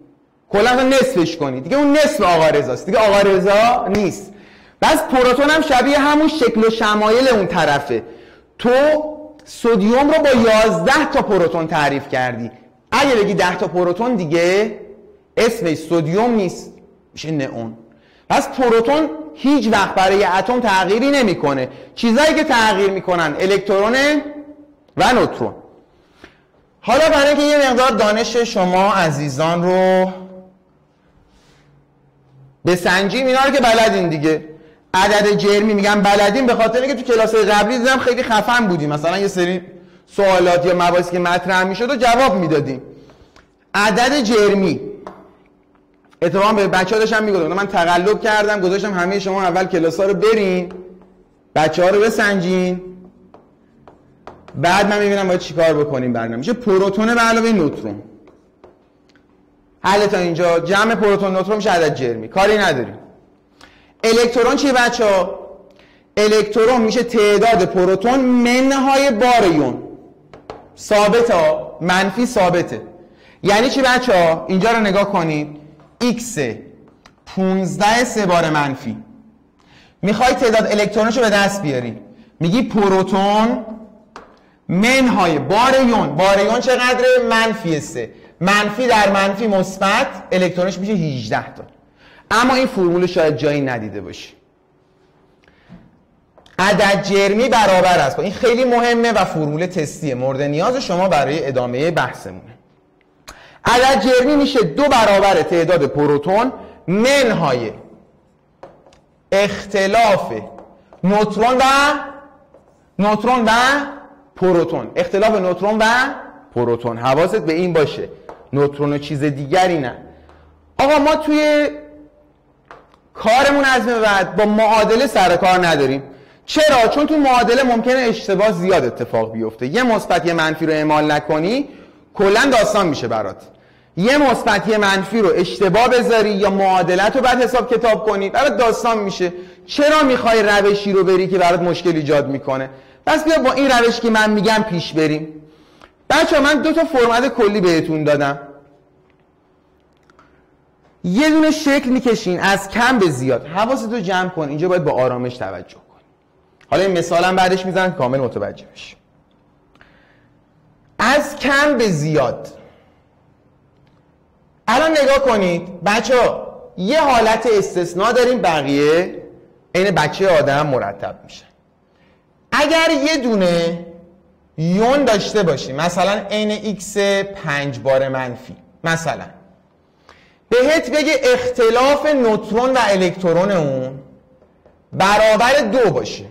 کلا نصفش کنی، دیگه اون نصف آقا رضاست، دیگه آقا رضا نیست. بس پروتون هم شبیه همون شکل و شمایل اون طرفه. تو سدیم رو با 11 تا پروتون تعریف کردی. اگه بگی 10 تا پروتون دیگه اسمش سدیم نیست، میشه نئون. پس پروتون هیچ وقت برای اتم تغییری نمیکنه. چیزایی که تغییر میکنن الکترون و نوترون. حالا برای اینکه یه مقدار دانش شما عزیزان رو بسنجیم، اینا رو که بلدین دیگه. عدد جرمی میگم بلدین به خاطر اینکه تو کلاس قبلی دیدم خیلی خفن بودیم، مثلا یه سری سوالات یا مباحثی که مطرح میشد و جواب میدادیم. عدد جرمی اتفاقا به بچه‌ها داشتم میگفتم، من تقلب کردم گذاشتم همه شما اول کلاس‌ها رو برین، بچه‌ها رو بسنجین، بعد من میبینم باید چیکار بکنیم. برنامه میشه پروتون به علاوه نوترون. حل تا اینجا. جمع پروتون نوترون میشه عدد جرمی، کاری نداریم. الکترون چیه بچه‌ها؟ الکترون میشه تعداد پروتون منهای بار یون. ثابته ها، منفی ثابته. یعنی چی بچه‌ها؟ اینجا رو نگاه کنید. x 15 سه بار منفی. میخوای تعداد الکترونشو به دست بیاری، میگی پروتون منهای بار یون. بار یون چقدره؟ منفی 3. منفی در منفی مثبت، الکترونش میشه 18 تا. اما این فرمول شاید جایی ندیده باشی. عدد جرمی برابر است. این خیلی مهمه و فرمول تستیه مورد نیاز شما برای ادامه بحثمونه. عدد جرمی میشه 2 برابر تعداد پروتون منهای اختلاف نوترون و پروتون. اختلاف نوترون و پروتون. حواست به این باشه، نوترون و چیز دیگری نه. آقا ما توی کارمون از به بعد با معادله سر کار نداریم. چرا؟ چون تو معادله ممکنه اشتباه زیاد اتفاق بیفته. یه مثبت یه منفی رو اعمال نکنی کلا داستان میشه برات. یه مثبت یه منفی رو اشتباه بذاری یا معادلت رو بعد حساب کتاب کنی برات داستان میشه. چرا میخوای روشی رو بری که برات مشکل ایجاد میکنه؟ پس بیا با این روش که من میگم پیش بریم. بچه‌ها من 2 تا فرمت کلی بهتون دادم. یه دونه شکل میکشین از کم به زیاد. حواستو جمع کن، اینجا باید با آرامش توجه کن. حالا این مثالم بعدش میزنم کامل متوجه بشی. از کم به زیاد. الان نگاه کنید بچه‌ها، یه حالت استثناء داریم، بقیه عین بچه آدم مرتب میشه. اگر یه دونه یون داشته باشیم، مثلا عین x 5 بار منفی، مثلا بهت بگه اختلاف نوترون و الکترون اون برابر 2 باشه.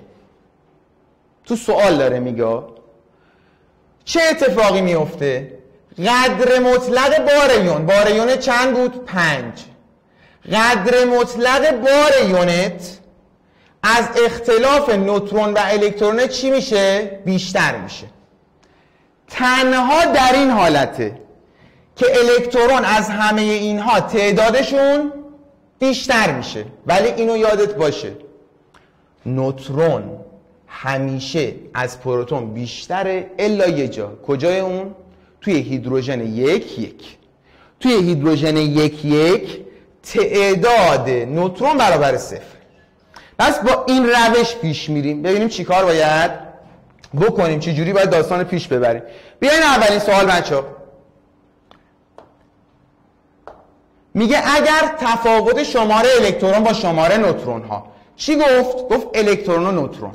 تو سوال داره میگه چه اتفاقی میفته؟ قدر مطلق بار یون چند بود؟ 5. قدر مطلق بار یونت از اختلاف نوترون و الکترون چی میشه؟ بیشتر میشه. تنها در این حالته که الکترون از همه اینها تعدادشون بیشتر میشه. ولی اینو یادت باشه، نوترون همیشه از پروتون بیشتره الا یه جا. کجای اون؟ توی هیدروژن 1 1. توی هیدروژن 1 1 تعداد نوترون برابر 0. پس با این روش پیش میریم. ببینیم چی کار باید بکنیم، چی جوری باید داستان پیش ببریم. بیاین اولین سوال بچه‌ها. میگه اگر تفاوت شماره الکترون با شماره نوترون ها، چی گفت؟ گفت الکترون و نوترون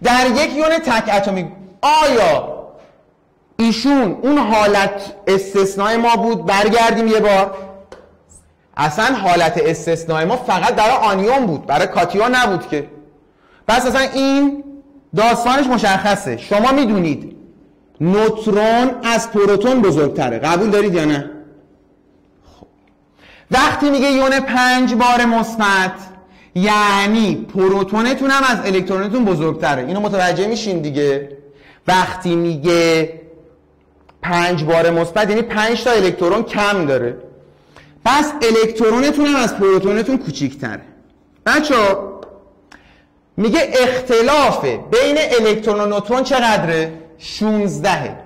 در یک یون تک اتمی، آیا ایشون اون حالت استثنای ما بود؟ برگردیم یه بار. اصلا حالت استثنای ما فقط برای آنیون بود، برای کاتیون نبود که. پس اصلا این داستانش مشخصه. شما میدونید نوترون از پروتون بزرگتره، قبول دارید یا نه؟ خب وقتی میگه یون 5 بار مثبت، یعنی پروتونتون هم از الکترونتون بزرگتره. اینو متوجه میشین دیگه. وقتی میگه 5 بار مثبت یعنی 5 تا الکترون کم داره. پس الکترونتون هم از پروتونتون کوچیک‌تره. بچه‌ها میگه اختلاف بین الکترون و نوترون چقدره؟ 16.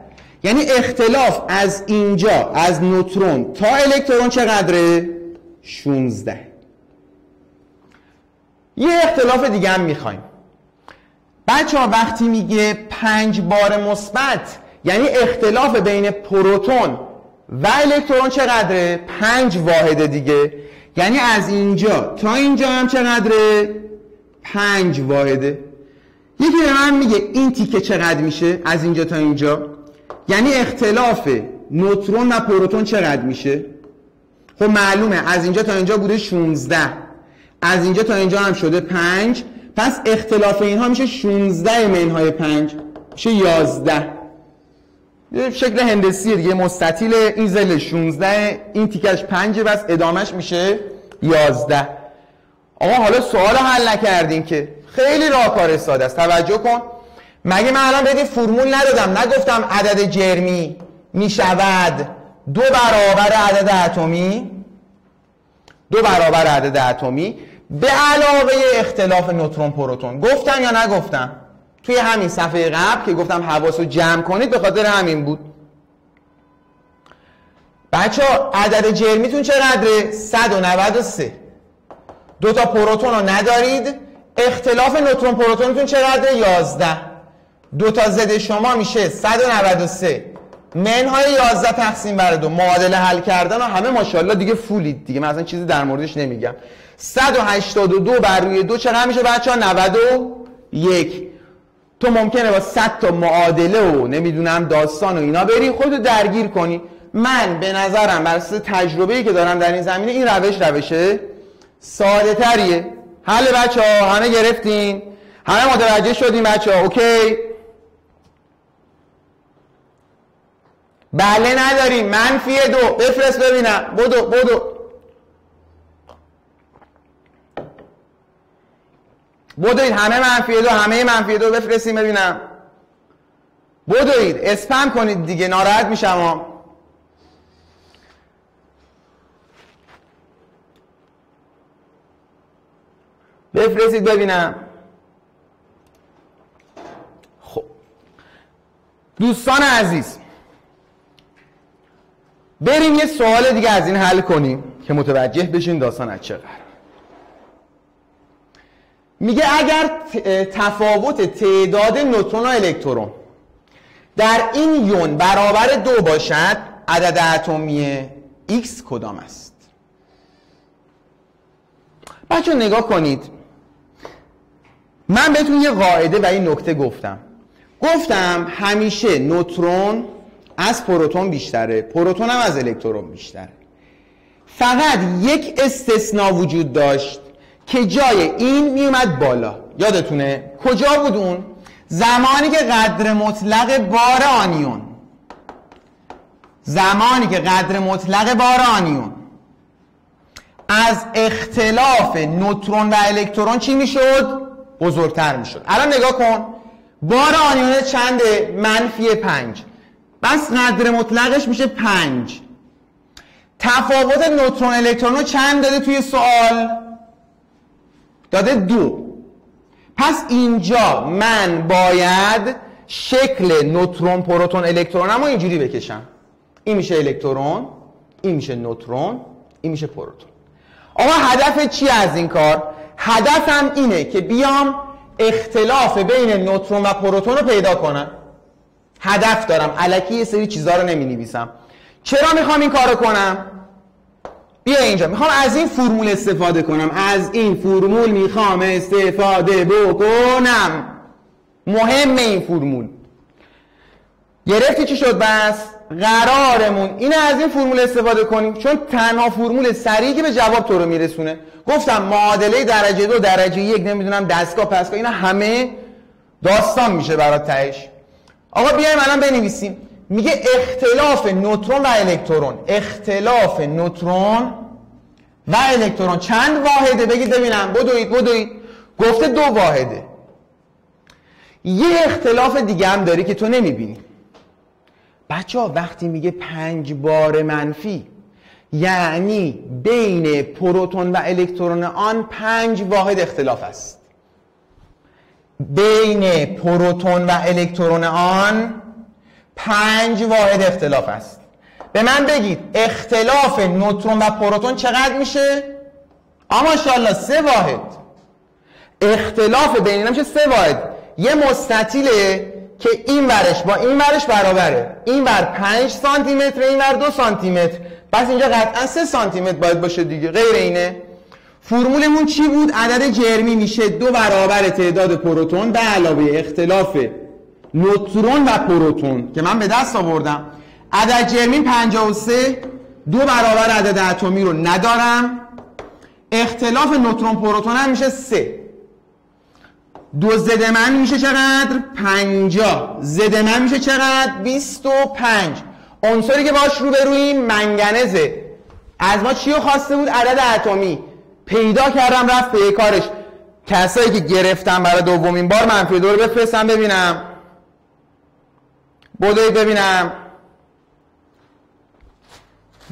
یعنی اختلاف از اینجا از نوترون تا الکترون چقدره؟ 16. یه اختلاف دیگه هم میخوایم. بچه‌ها وقتی میگه 5 بار مثبت یعنی اختلاف بین پروتون و الکترون چقدره؟ 5 واحده دیگه. یعنی از اینجا تا اینجا هم چقدره؟ 5 واحده. یکی به من میگه این تیکه چقدر میشه از اینجا تا اینجا؟ یعنی اختلاف نوترون و پروتون چقدر میشه؟ خب معلومه از اینجا تا اینجا بوده 16، از اینجا تا اینجا هم شده 5. پس اختلاف اینها میشه 16 منهای 5 میشه 11. یه شکل هندسیه دیگه، مستطیل. این زل 16، این تیکش 5، بس ادامش میشه 11. آقا حالا سوال حل نکردیم که، خیلی راهکار ساده است. توجه کن. مگه من الان بهت فرمول ندادم؟ نگفتم عدد جرمی میشود 2 برابر عدد اتمی؟ 2 برابر عدد اتمی به علاوه اختلاف نوترون پروتون. گفتم یا نگفتم؟ توی همین صفحه قبل که گفتم حواسو جمع کنید به خاطر همین بود. بچه‌ها عدد جرمیتون چقدره؟ 193. 2 تا پروتون رو ندارید. اختلاف نوترون پروتونتون چقدره؟ 11. 2 تا ضد شما میشه 193 منهای 11 تقسیم بر 2 معادله حل کردن و همه ماشاءالله دیگه فولید دیگه، من اصلا چیزی در موردش نمیگم. 182 بر روی 2 چقدر میشه بچه‌ها؟ 91. تو ممکنه با 100 تا معادله و نمیدونم داستان و اینا بری خودتو درگیر کنی. من به نظرم بر اساس تجربه‌ای که دارم در این زمینه این روش ساده تریه. حل بچه‌ها همه گرفتین؟ همه متوجه شدین بچه‌ها؟ اوکی؟ بله نداریم. -2 بفرست ببینم. بدو بدوید همه -2 همه -2 بفرستیم ببینم. بدوید اسپم کنید دیگه، ناراحت میشم. بفرستید ببینم. خب دوستان عزیز، بریم یه سوال دیگه از این حل کنیم که متوجه بشین داستان از چه قراره. میگه اگر تفاوت تعداد نوترون و الکترون در این یون برابر 2 باشد، عدد اتمی X کدام است؟ بچه نگاه کنید، من بهتون یه قاعده و این نکته گفتم همیشه نوترون از پروتون بیشتره، پروتون هم از الکترون بیشتره. فقط یک استثناء وجود داشت که جای این میومد بالا. یادتونه کجا بود اون؟ زمانی که قدر مطلق بار آنیون از اختلاف نوترون و الکترون چی میشد؟ بزرگتر میشد. الان نگاه کن، بار آنیون چنده؟ -5. بس قدر مطلقش میشه 5. تفاوت نوترون الکترون رو چند داده توی سوال؟ داده 2. پس اینجا من باید شکل نوترون پروتون الکترونم رو اینجوری بکشم. این میشه الکترون، این میشه نوترون، این میشه پروتون. آقا هدف چی از این کار؟ هدفم اینه که بیام اختلاف بین نوترون و پروتون رو پیدا کنم. هدف دارم، الکی یه سری چیزا رو نمی نویسم. چرا میخوام این کارو کنم؟ بیا اینجا، میخوام از این فرمول استفاده کنم. از این فرمول میخوام استفاده بکنم. مهمه این فرمول. گرفتی چی شد؟ بس قرارمون اینه از این فرمول استفاده کنیم، چون تنها فرمول سریعی که به جواب تو رو میرسونه. گفتم معادله درجه 2 درجه 1 نمیدونم دستگاه پسگاه اینا همه داستان میشه برات تهش. آقا بیایم الان بنویسیم. میگه اختلاف نوترون و الکترون. اختلاف نوترون و الکترون چند واحده؟ بگید ببینم. بدوید. گفته 2 واحده. یه اختلاف دیگه هم داری که تو نمیبینی. بچه‌ها وقتی میگه 5 بار منفی، یعنی بین پروتون و الکترون آن 5 واحد اختلاف است. بین پروتون و الکترون آن 5 واحد اختلاف است. به من بگید اختلاف نوترون و پروتون چقدر میشه؟ ماشاءالله 3 واحد. اختلاف بین اینا میشه 3 واحد. یه مستطیله که این ورش با این ورش برابره. این ور 5 سانتی متر، این ور 2 سانتی متر. پس اینجا قطعا 3 سانتی متر باید باشه دیگه. غیر اینه. فرمولمون چی بود؟ عدد جرمی میشه 2 برابر تعداد پروتون به علاوه اختلاف نوترون و پروتون که من به دست آوردم. عدد جرمی 53. 2 برابر عدد اتمی رو ندارم. اختلاف نوترون پروتون هم میشه 3. 2 ضد من میشه چقدر؟ 50. ضد من میشه چقدر؟ 25. عنصری که باش روبرویم منگنزه. از ما چی رو خواسته بود؟ عدد اتمی. پیدا کردم، رفت به کارش. کسایی که گرفتم برای دومین بار -2 رو بفرستم ببینم. بدوید ببینم.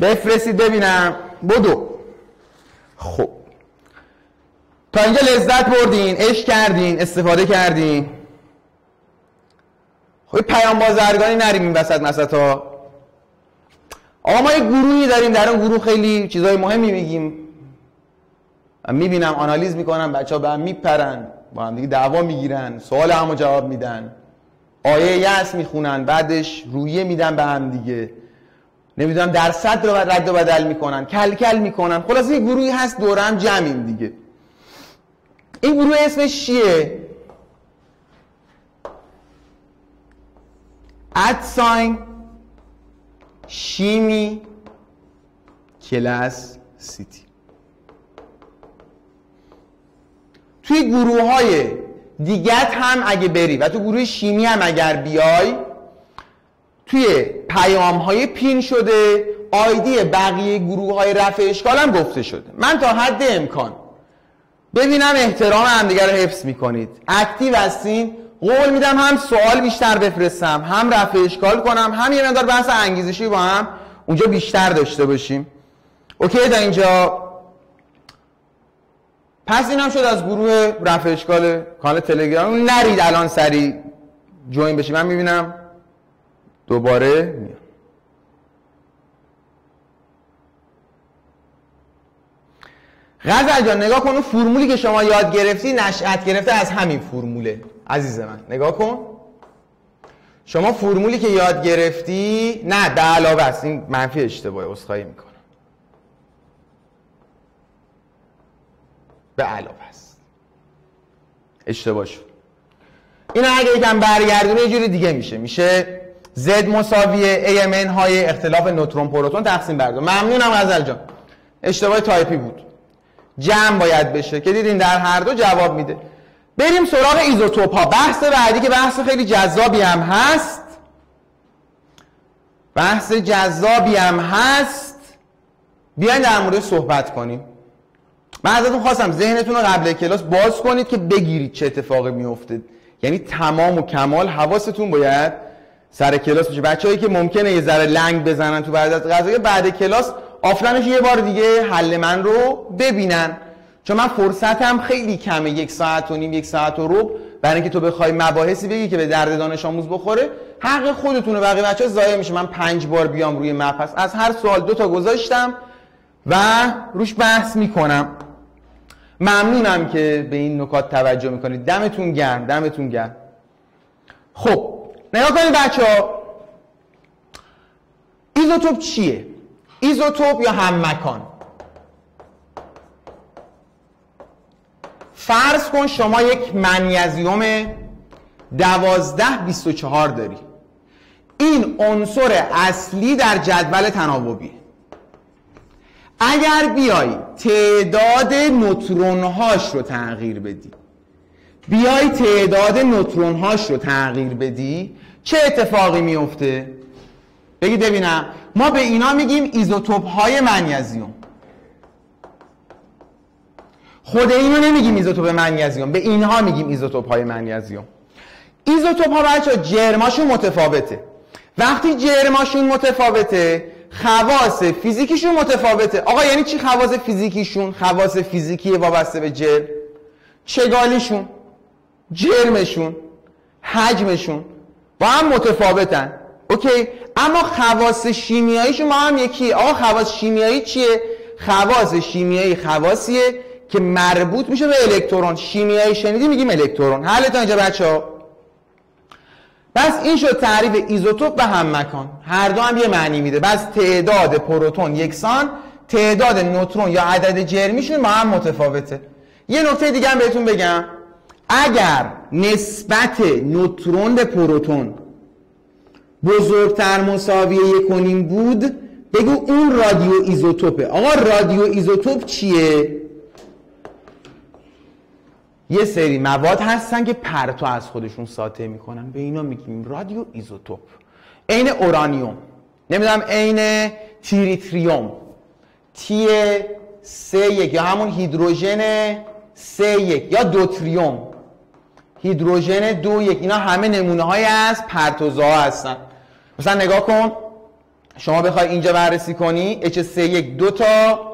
بفرستید ببینم. بدو. خب تا اینجا لذت بردین، عشق کردین، استفاده کردین. خب پیام بازرگانی نریم این وسط ها. آقا ما یه گروهی داریم، در اون گروه خیلی چیزای مهمی میگیم. من میبینم آنالیز میکنم، بچه‌ها به هم میپرن، با هم دیگه دعوا میگیرن، سوال همو جواب میدن. آیه یأس میخونن، بعدش روحیه میدن به هم دیگه، نمیدونم درصد رو رد و بدل میکنن، کل میکنن. خلاصه یه گروهی هست دوره هم جمعیم دیگه. این گروه اسمش چیه؟ ادساین شیمی کلاس سیتی. توی گروه های دیگت هم اگه بری و تو گروه شیمی هم اگر بیای، توی پیام های پین شده آیدی بقیه گروه های رفع اشکال هم گفته شده. من تا حد امکان ببینم احترام همدیگه رو حفظ میکنید، اکتیو هستین، قول میدم هم سوال بیشتر بفرستم، هم رفع اشکال کنم، هم یه مقدار بحث انگیزشی با هم اونجا بیشتر داشته باشیم. اوکی تا اینجا؟ پس این هم شد از گروه رفع اشکال کانال تلگرام. نرید الان سریع جوین بشید، من میبینم دوباره میام. غزل جان نگاه کن، اون فرمولی که شما یاد گرفتی نشأت گرفته از همین فرموله عزیز من. نگاه کن، شما فرمولی که یاد گرفتی، نه به علاوه است، این منفی اشتباهه، عذرخواهی میکنم، به علاوه است، اشتباه شد. اینو اگه یکم برگردونه یه جوری دیگه میشه Z مساویه AMN های اختلاف نوترون پروتون تقسیم بر دو. ممنونم غزل جان، اشتباه تایپی بود، جمع باید بشه که دیدین در هر دو جواب میده. بریم سراغ ایزوتوپ ها، بحث بعدی که بحث خیلی جذابی هم هست، بیاین در مورد صحبت کنیم. من ازتون خواستم ذهنتون رو قبل کلاس باز کنید که بگیرید چه اتفاقی میفته، یعنی تمام و کمال حواستون باید سر کلاس باشه. بچه‌هایی که ممکنه یه ذره لنگ بزنن تو بعد کلاس آفلاینش یه بار دیگه حل من رو ببینن، چون من فرصتم خیلی کمه، 1 ساعت و نیم 1 ساعت و ربع، برای اینکه تو بخوای مباحثی بگی که به درد دانش آموز بخوره، حق خودتونه، بقیه بچه‌ها ضایع میشه. من 5 بار بیام روی مبحث، از هر سوال 2 تا گذاشتم و روش بحث میکنم. ممنونم که به این نکات توجه میکنید، دمتون گرم. خب نگاه کنید بچه‌ها، ایزوتوپ چیه؟ ایزوتوپ یا هم مکان. فرض کن شما یک منیزیم 1224 داری، این عنصر اصلی در جدول تناوبی. اگر بیای تعداد نوترون‌هاش رو تغییر بدی، چه اتفاقی میفته؟ بگید ببینم. ما به اینا میگیم ایزوتوپ های منیزیم. خود اینو نمیگیم ایزوتوپ منیزیم، به اینها میگیم ایزوتوپ های منیزیم. ایزوتوپ ها بچه‌ها جرماشون متفاوته. وقتی جرماشون متفاوته، خواص فیزیکیشون متفاوته. آقا یعنی چی خواص فیزیکیشون؟ خواص فیزیکی وابسته به جرم، چگالیشون، جرمشون، حجمشون با هم متفاوتن. اوکی، اما خواص شیمیاییشون با هم یکی. آقا خواص شیمیایی چیه؟ خواص شیمیایی خواصیه که مربوط میشه به الکترون. شیمیایی شنیدی میگیم الکترون. حل تا اینجا بچه‌ها؟ بس این شد تعریف ایزوتوپ و هم مکان. هر دو هم یه معنی میده. بس تعداد پروتون یکسان، تعداد نوترون یا عدد جرمیشون با هم متفاوته. یه نکته دیگه هم بهتون بگم، اگر نسبت نوترون به پروتون بزرگتر مساوی 1.5 بود، بگو اون رادیو ایزوتوپه. آقا رادیو ایزوتوپ چیه؟ یه سری مواد هستن که پرتو از خودشون ساطع میکنن، به اینا میگیم رادیو ایزوتوپ. عین اورانیوم، نمیدونم عین تریتریوم، تی 3.1 یا همون هیدروژن 3.1 یا دوتریوم، هیدروژن 2.1، اینا همه نمونه های از پرتوزها هستن. مثلا نگاه کن، شما بخوای اینجا بررسی کنی H3.1 2 تا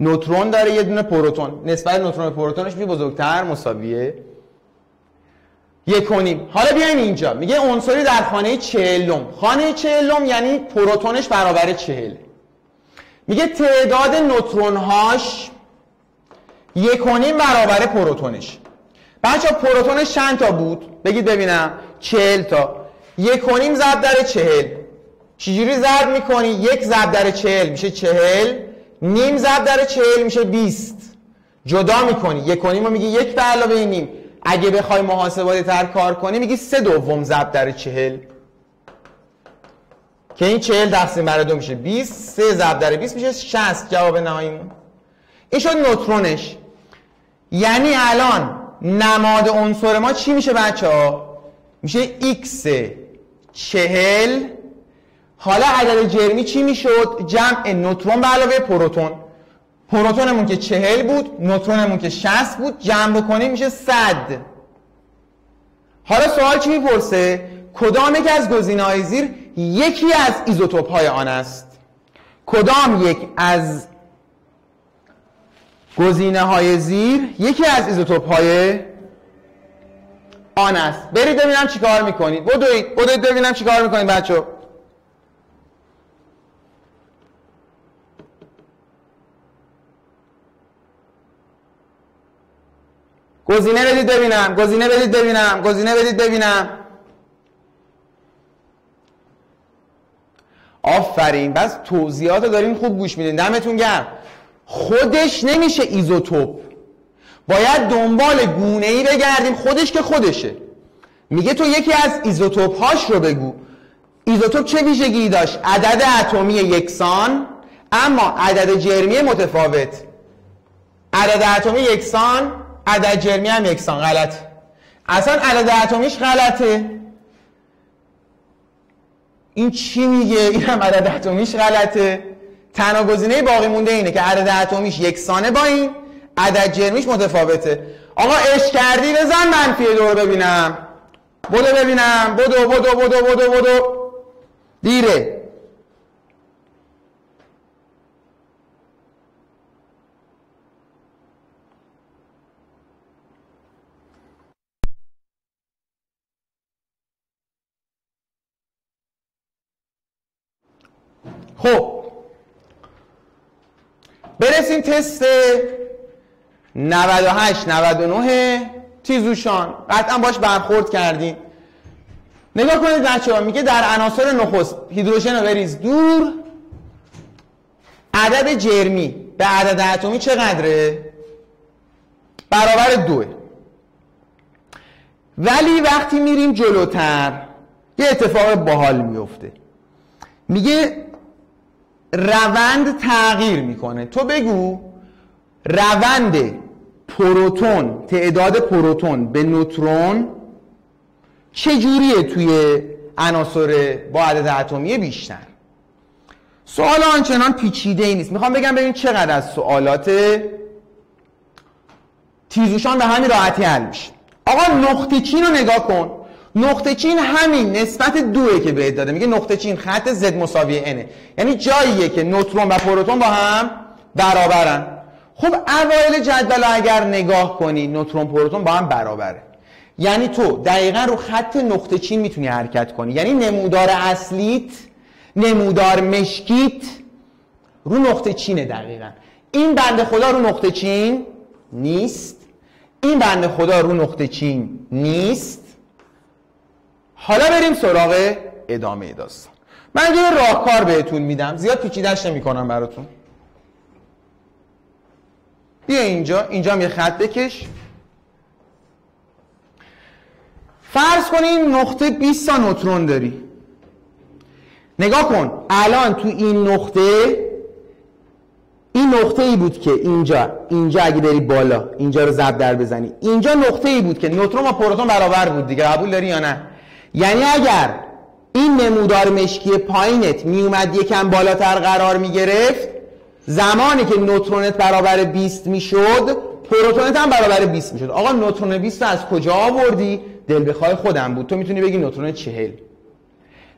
نوترون داره، یه دونه پروتون، نسبت نوترون پروتونش میشه بزرگتر مساویه 1.5. حالا بیاین اینجا میگه عنصری در خانه 40. خانه 40 یعنی پروتونش برابر 40. میگه تعداد نوترون‌هاش 1.5 برابر پروتونش. بچه پروتونش چند تا بود؟ بگید ببینم. 40 تا. 1.5 ضرب در 40 چجوری ضرب میکنی؟ 1 ضرب در 40 میشه 40، نیم ضرب در 40 میشه 20. جدا میکنی 1.5 رو میگی 1 به علاوه نیم. اگه بخوای محاسباتی تر کار کنی میگی 3/2 ضرب در 40 که این 40 تقسیم بر 2 میشه 20، 3 ضرب در 20 میشه 60. جواب نهاییمون این شد نوترونش. یعنی الان نماد عنصر ما چی میشه بچه ها؟ میشه x 40. حالا عدد جرمی چی میشد؟ جمع نوترون به علاوه پروتون. پروتونمون که 40 بود، نوترونمون که 60 بود، جمع بکنیم میشه 100. حالا سوال چی میپرسه؟ کدام یک از گزینه‌های زیر یکی از ایزوتوپ‌های آن است؟ کدام یک از گزینه‌های زیر یکی از ایزوتوپ‌های آن است؟ برید ببینم چی کار میکنید. بدوید ببینم چی کار میکنید بچه. گزینه بدید ببینم، گزینه بدید ببینم، گزینه بدید ببینم. آفرین. بس توضیحات رو دارین خوب گوش میدین، دمتون گرم. خودش نمیشه ایزوتوپ، باید دنبال گونه‌ای بگردیم. خودش که خودشه. میگه تو یکی از ایزوتوپ هاش رو بگو. ایزوتوپ چه ویژگی داشت؟ عدد اتمی یکسان اما عدد جرمی متفاوت. عدد اتمی یکسان، عدد جرمی هم یکسان. غلطه. اصلا عدد اتمیش غلطه. این چی میگه؟ این هم عدد اتمیش غلطه. تنها گزینه باقی مونده اینه که عدد اتمیش یکسانه با این، عدد جرمیش متفاوته. آقا عشق کردی بزن منفی 2 رو ببینم. بدو ببینم. بدو دیره. خب برسیم تست 98 99 تیزوشان. قطعا باش برخورد کردین. نگاه کنید بچه‌ها، میگه در عناصر نخست هیدروژن رو بریز دور. عدد جرمی به عدد اتمی چقدره؟ برابر 2. ولی وقتی میریم جلوتر یه اتفاق باحال میفته. میگه روند تغییر میکنه. تو بگو روند پروتون، تعداد پروتون به نوترون چجوریه توی عناصر با عدد اتمی بیشتر؟ سوال آنچنان پیچیده ای نیست. میخوام بگم ببین چقدر از سوالات تیزوشان به همین راحتی حل میشه. آقا نقطه چین رو نگاه کن. نقطه چین همین نسبت 2 که بهت داده. میگه نقطه چین خط z مساوی n، یعنی جاییه که نوترون و پروتون با هم برابرن. خب اوایل جدول اگر نگاه کنی نوترون پروتون با هم برابره، یعنی تو دقیقا رو خط نقطه چین میتونی حرکت کنی. یعنی نمودار اصلیت، نمودار مشکیت رو نقطه چینه. دقیقا این بنده خدا رو نقطه چین نیست، این بنده خدا رو نقطه چین نیست. حالا بریم سراغ ادامه داستان. من یه راهکار بهتون میدم، زیاد پیچیده‌اش نمی‌کنم براتون. بیا اینجا هم یه خط بکش. فرض کنین نقطه 20 تا نوترون داری. نگاه کن الان تو این نقطه ای بود که اینجا اگه بری بالا اینجا رو ضرب در بزنی، اینجا نقطه ای بود که نوترون و پروتون برابر بود دیگه. قبول داری یا نه؟ یعنی اگر این نمودار مشکی پایینت میومد یکم بالاتر قرار میگرفت، زمانی که نوترونت برابر 20 میشد پروتونت هم برابر 20 میشد. آقا نوترون 20 از کجا آوردی؟ دل بخوای خودم بود. تو میتونی بگی نوترون 40.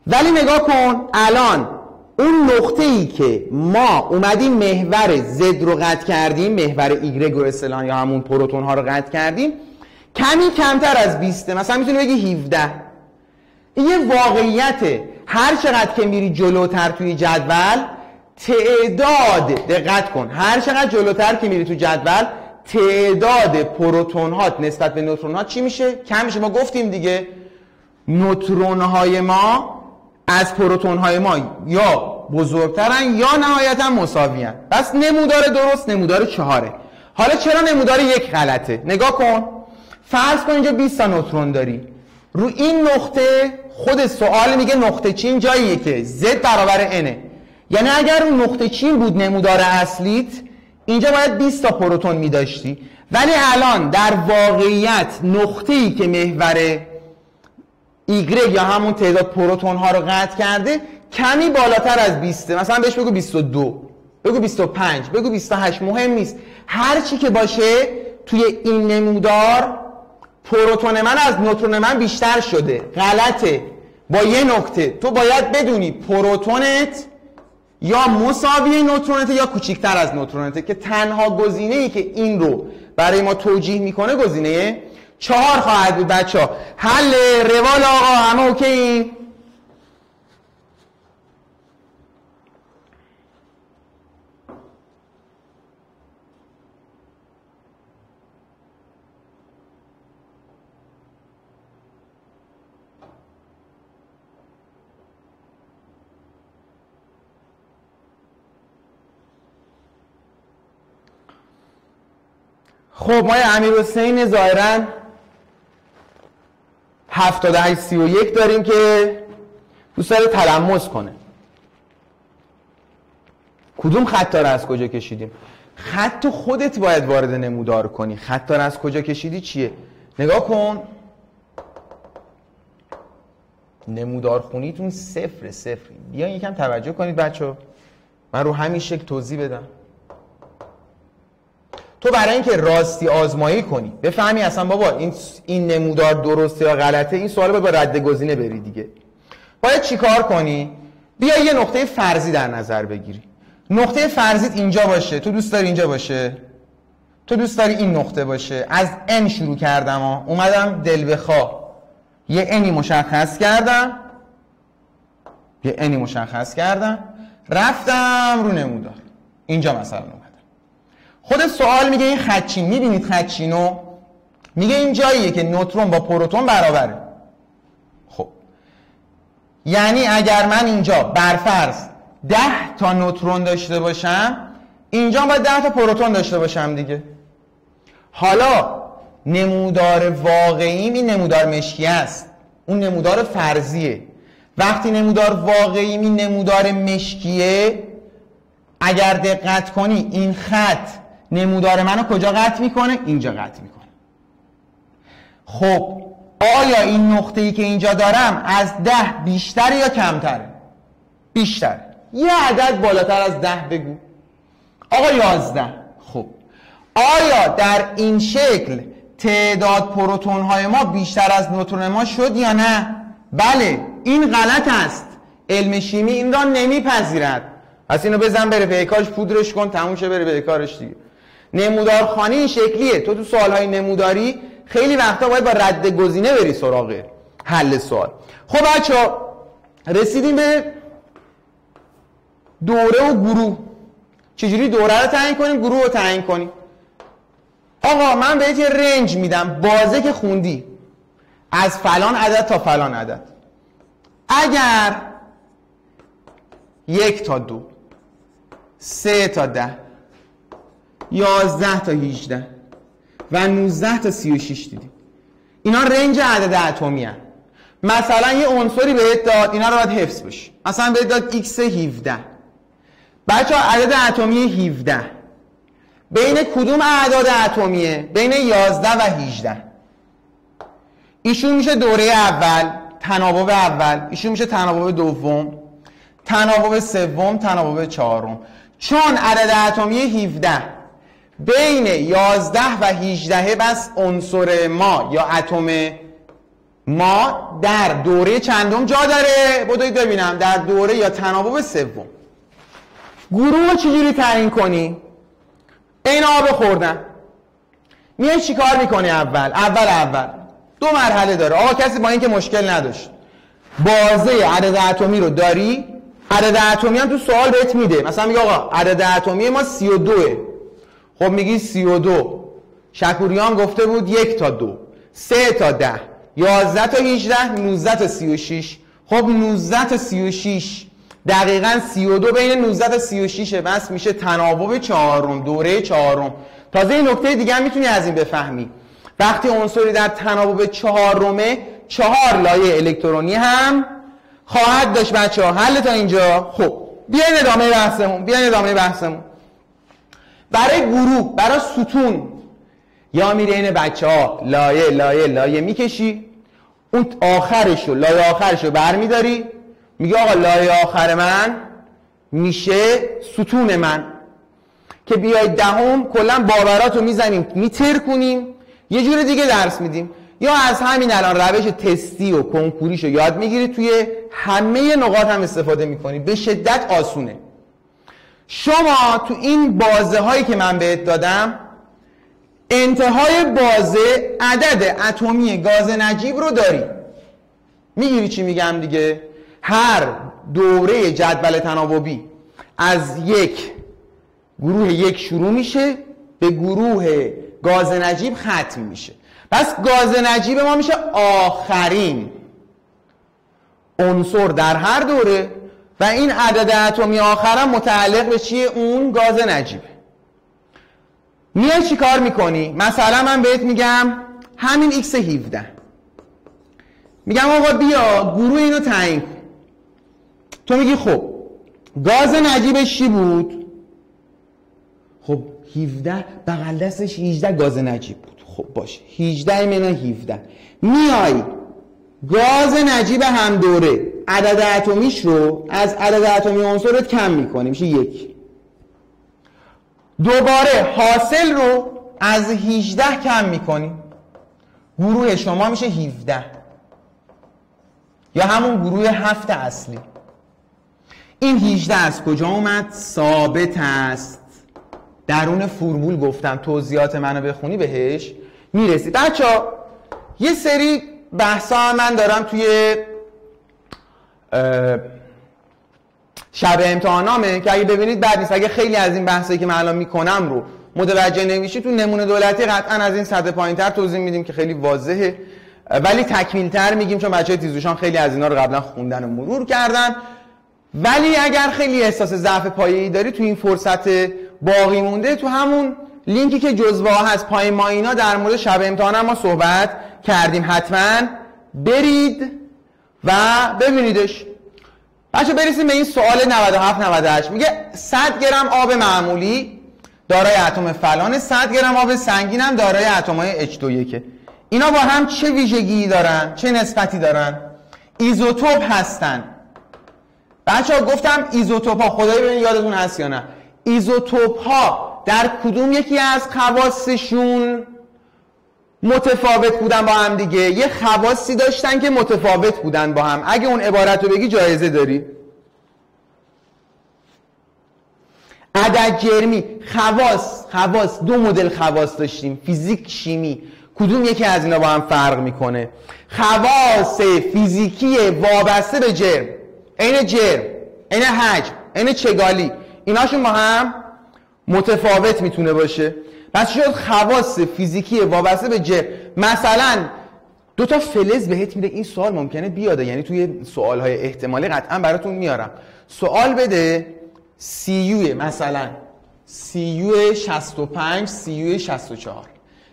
ولی نگاه کن الان اون نقطه ای که ما اومدیم محور Z رو قطع کردیم، محور Y رو اصطلاحاً یا همون پروتون ها رو قطع کردیم، کمی کمتر از 20. مثلا میتونی بگی 17. این یه واقعیته. هر چقدر که میری جلوتر توی جدول تعداد، دقت کن، هر چقدر جلوتر که میری تو جدول تعداد پروتون هات نسبت به نوترون ها چی میشه؟ کم میشه. ما گفتیم دیگه نوترون های ما از پروتون های ما یا بزرگترن یا نهایتا مساویان. پس نمودار درست نمودار 4. حالا چرا نمودار 1 غلطه؟ نگاه کن، فرض کن اینجا 20 تا نوترون داری، رو این نقطه خود سوال میگه نقطه چین جاییه که Z برابر N، یعنی اگر اون نقطه چین بود نمودار اصلیت اینجا باید 20 تا پروتون میداشتی، ولی الان در واقعیت نقطه‌ای که محور ایگرگ یا همون تعداد پروتون ها رو قطع کرده کمی بالاتر از 20، مثلا بهش بگو 22، بگو 25، بگو 28، مهم نیست، هر چی که باشه توی این نمودار پروتون من از نوترون من بیشتر شده. غلطه. با یه نکته تو باید بدونی پروتونت یا مساوی نوترونته یا کوچیکتر از نوترونته، که تنها گزینه‌ای که این رو برای ما توجیه میکنه گزینه 4 خواهد بود. بچه‌ها حل روال آقا همه اوکی؟ خب ما امیرحسین ظاهراً 7831 داریم که دوست داره تلمس کنه. کدوم خط رو از کجا کشیدیم؟ خط خودت باید وارد نمودار کنی. خط رو از کجا کشیدی چیه؟ نگاه کن، نمودار خونیتون 0. بیاین یکم توجه کنید بچه، من رو همین شکل توضیح بدم. تو برای اینکه راستی آزمایی کنی بفهمی اصلا بابا این نمودار درسته یا غلطه، این سوال باید با رد گزینه بری دیگه. باید چیکار کنی؟ بیا یه نقطه فرضی در نظر بگیری. نقطه فرضیت اینجا باشه، تو دوست داری اینجا باشه، تو دوست داری این نقطه باشه. از n شروع کردم اومدم دل بخواه یه nی مشخص کردم، رفتم رو نمودار اینجا مثلا اومدم. خود سوال میگه این خطچین، میبینید خطچینو؟ میگه این جاییه که نوترون با پروتون برابره. خب یعنی اگر من اینجا برفرض 10 تا نوترون داشته باشم، اینجا باید 10 تا پروتون داشته باشم دیگه. حالا نمودار واقعیم این نمودار مشکی است، اون نمودار فرضیه. وقتی نمودار واقعیم این نمودار مشکیه، اگر دقت کنی این خط نمودار منو کجا قطع میکنه؟ اینجا قطع میکنه. خب آیا این نقطه‌ای که اینجا دارم از 10 بیشتره یا کمتره؟ بیشتره. یه عدد بالاتر از 10 بگو. آقا 11. خب آیا در این شکل تعداد پروتون های ما بیشتر از نوترون ما شد یا نه؟ بله، این غلط است. علم شیمی این را نمیپذیرد. پس اینو بزن بره پیکارش، پودرش کن، تموم شه بره پیکارش دیگه. نمودارخوانی این شکلیه. تو سوالهای نموداری خیلی وقتا باید با رد گزینه بری سراغ حل سوال. خب بچه‌ها رسیدیم به دوره و گروه. چجوری دوره رو تعیین کنیم، گروه رو تعیین کنیم؟ آقا من بهت یه رنج میدم، بازه که خوندی از فلان عدد تا فلان عدد. اگر 1 تا 2 3 تا 10 11 تا 18 و 19 تا 36 دیدیم، اینا رنج عدد اتمی هستند. مثلا یه عنصری بهت داد، اینا رو باید حفظ بشی. مثلا بهت داد x 17. بچه‌ها عدد اتمی 17 بین کدوم اعداد اتمیه؟ بین 11 و 18. ایشون میشه دوره اول، تناوب اول، ایشون میشه تناوب دوم، تناوب سوم، تناوب چهارم. چون عدد اتمی 17 بین 11 و 18 بس عنصر ما یا اتم ما در دوره چندم جا داره؟ بدوید ببینم. در دوره یا تناوب سوم. گروه چجوری تعیین کنی؟ این آب خوردن. میای چی کار میکنی؟ اول دو مرحله داره. آقا کسی با این که مشکل نداشت، بازه عدد اتمی رو داری، عدد اتمی هم تو سوال بهت میده. مثلا میگه آقا عدد اتمی ما 32. خب میگی 32 شکوریان گفته بود 1 تا 2، 3 تا 10، 11 تا 18، 19 تا 36. خب 19 تا 36 دقیقاً 32 بین 19 تا 36 بس میشه تناوب چهارم، دوره چهارم. تازه این نکته دیگه هم میتونی از این بفهمی، وقتی عنصری در تناوب چهارمه 4 لایه الکترونی هم خواهد داشت. بچه‌ها حل تا اینجا. خب بیاین ادامه بحثمون. برای گروه، برای ستون یا میره این بچه‌ها لایه میکشی، اون لایه آخرشو برمیداری، میگه آقا لایه آخر من میشه ستون من، که بیاید دهم کلا باوراتو میزنیم میتر کنیم یه جور دیگه درس میدیم، یا از همین الان روش تستی و کنکوریشو یاد میگیری، توی همه نقاط هم استفاده میکنی، به شدت آسونه. شما تو این بازه هایی که من بهت دادم انتهای بازه عدد اتمی گاز نجیب رو داری. میگیری چی میگم دیگه؟ هر دوره جدول تناوبی از گروه 1 شروع میشه، به گروه گاز نجیب ختم میشه. پس گاز نجیب ما میشه آخرین عنصر در هر دوره و این عدد اتمی آخرم متعلق به چیه؟ اون گاز نجیبه. میای چی کار میکنی؟ مثلا من بهت میگم همین x17، میگم آقا بیا گروه اینو تعیین کن. تو میگی خب گاز نجیبش چی بود؟ خب 17 بغل دستش 18 گاز نجیب بود. خب باشه 18 منو 17. میای گاز نجیب هم دوره عدد اتمیش رو از عدد اتمی عنصرت کم میکنی، میشه 1. دوباره حاصل رو از 18 کم میکنی، گروه شما میشه 17 یا همون گروه 7 اصلی. این 18 از کجا اومد؟ ثابت است. درون فرمول گفتم، توضیحات منو بخونی بهش میرسی. بچه‌ها یه سری بحثا من دارم توی شب امتحانامه که اگه ببینید بد نیست. اگه خیلی از این بحثایی که من الان میکنم رو متوجه نمیشی، تو نمونه دولتی قطعا از این سطح پایین‌تر توضیح میدیم که خیلی واضحه، ولی تکمیل‌تر میگیم چون بچه‌های تیزهوشان خیلی از اینا رو قبلا خوندن و مرور کردن. ولی اگر خیلی احساس ضعف پایه‌ای داری، تو این فرصت باقی مونده تو همون لینکی که جزوه هست پایین ما اینا در مورد شب امتحان ما صحبت کردیم، حتما برید و ببینیدش. بچه برسیم به این سوال 97-98. میگه 100 گرم آب معمولی دارای اتم فلان، 100 گرم آب سنگین هم دارای اتم‌های H21. اینا با هم چه ویژگی دارن؟ چه نسبتی دارن؟ ایزوتوپ هستن. بچه‌ها گفتم ایزوتوپ ها، خدایی ببین یادتون هست یا نه، ایزوتوپ ها در کدوم یکی از خواصشون متفاوت بودن با هم دیگه؟ یه خواصی داشتن که متفاوت بودن با هم. اگه اون عبارت رو بگی جایزه داری. عدد جرمی. خواص 2 مدل خواص داشتیم، فیزیک، شیمی. کدوم یکی از اینا با هم فرق میکنه؟ خواص فیزیکی وابسته به جرم، عین حجم، عین چگالی، ایناشون با هم متفاوت میتونه باشه. پس شد خواص فیزیکی وابسته به جرم. مثلا 2 تا فلز بهت میده. این سوال ممکنه بیاده، یعنی توی سوالهای احتمالی قطعا براتون میارم. سوال بده CU، مثلا CU 65 CU 64،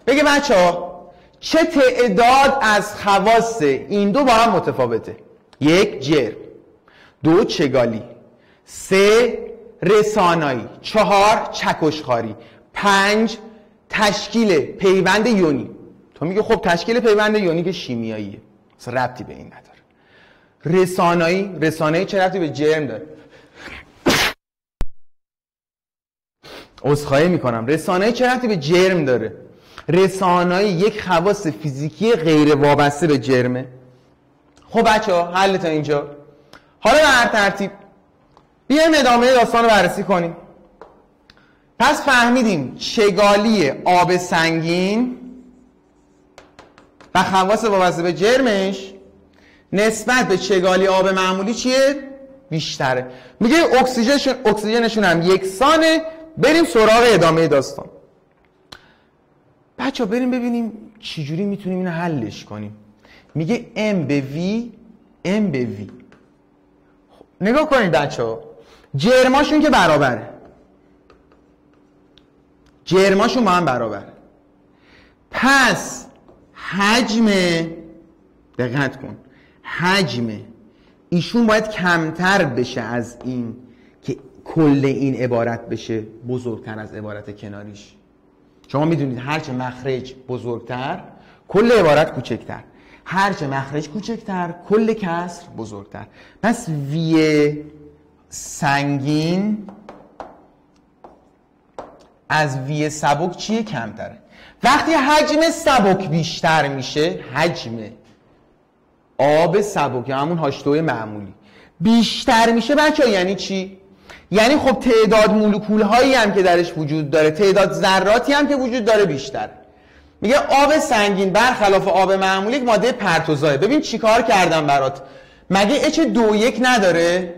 بگه بچه‌ها چه تعداد از خواص این دو با هم متفاوته؟ 1 جرم، 2 چگالی، 3 رسانایی، 4 چکشخواری، 5 تشکیل پیوند یونی. تو میگه خب تشکیل پیوند یونی که شیمیاییه، اصلا ربطی به این نداره. رسانایی چه ربطی به جرم داره؟ عذرخواهی میکنم، رسانایی چه ربطی به جرم داره؟ رسانایی یک خواص فیزیکی غیر وابسته به جرمه. خب بچه‌ها حل تا اینجا. حالا به هر ترتیب بیایم ادامه داستان رو بررسی کنیم. پس فهمیدیم چگالی آب سنگین و خواص وابسته به جرمش نسبت به چگالی آب معمولی چیه؟ بیشتره. میگه اکسیژنشون هم یکسانه. بریم سراغ ادامه داستان. بچه بریم ببینیم چجوری میتونیم اینو حلش کنیم. میگه M به V M به V. نگاه کنید بچه ها، جرماشون که برابره، جرماشون با هم برابره، پس حجم، دقت کن، حجم ایشون باید کمتر بشه از این که کل این عبارت بشه بزرگتر از عبارت کناریش. شما میدونید هرچه مخرج بزرگتر کل عبارت کوچکتر، هرچه مخرج کوچکتر کل کسر بزرگتر. پس وی سنگین از وی سبک چیه؟ کمتره. وقتی حجم سبک بیشتر میشه، حجم آب سبک یا همون H2O معمولی بیشتر میشه بچه، یعنی چی؟ یعنی خب تعداد مولکول هایی هم که درش وجود داره، تعداد ذراتی هم که وجود داره بیشتر. میگه آب سنگین برخلاف آب معمولی یک ماده پرتوزایه. ببین چیکار کردم برات، مگه H2O نداره؟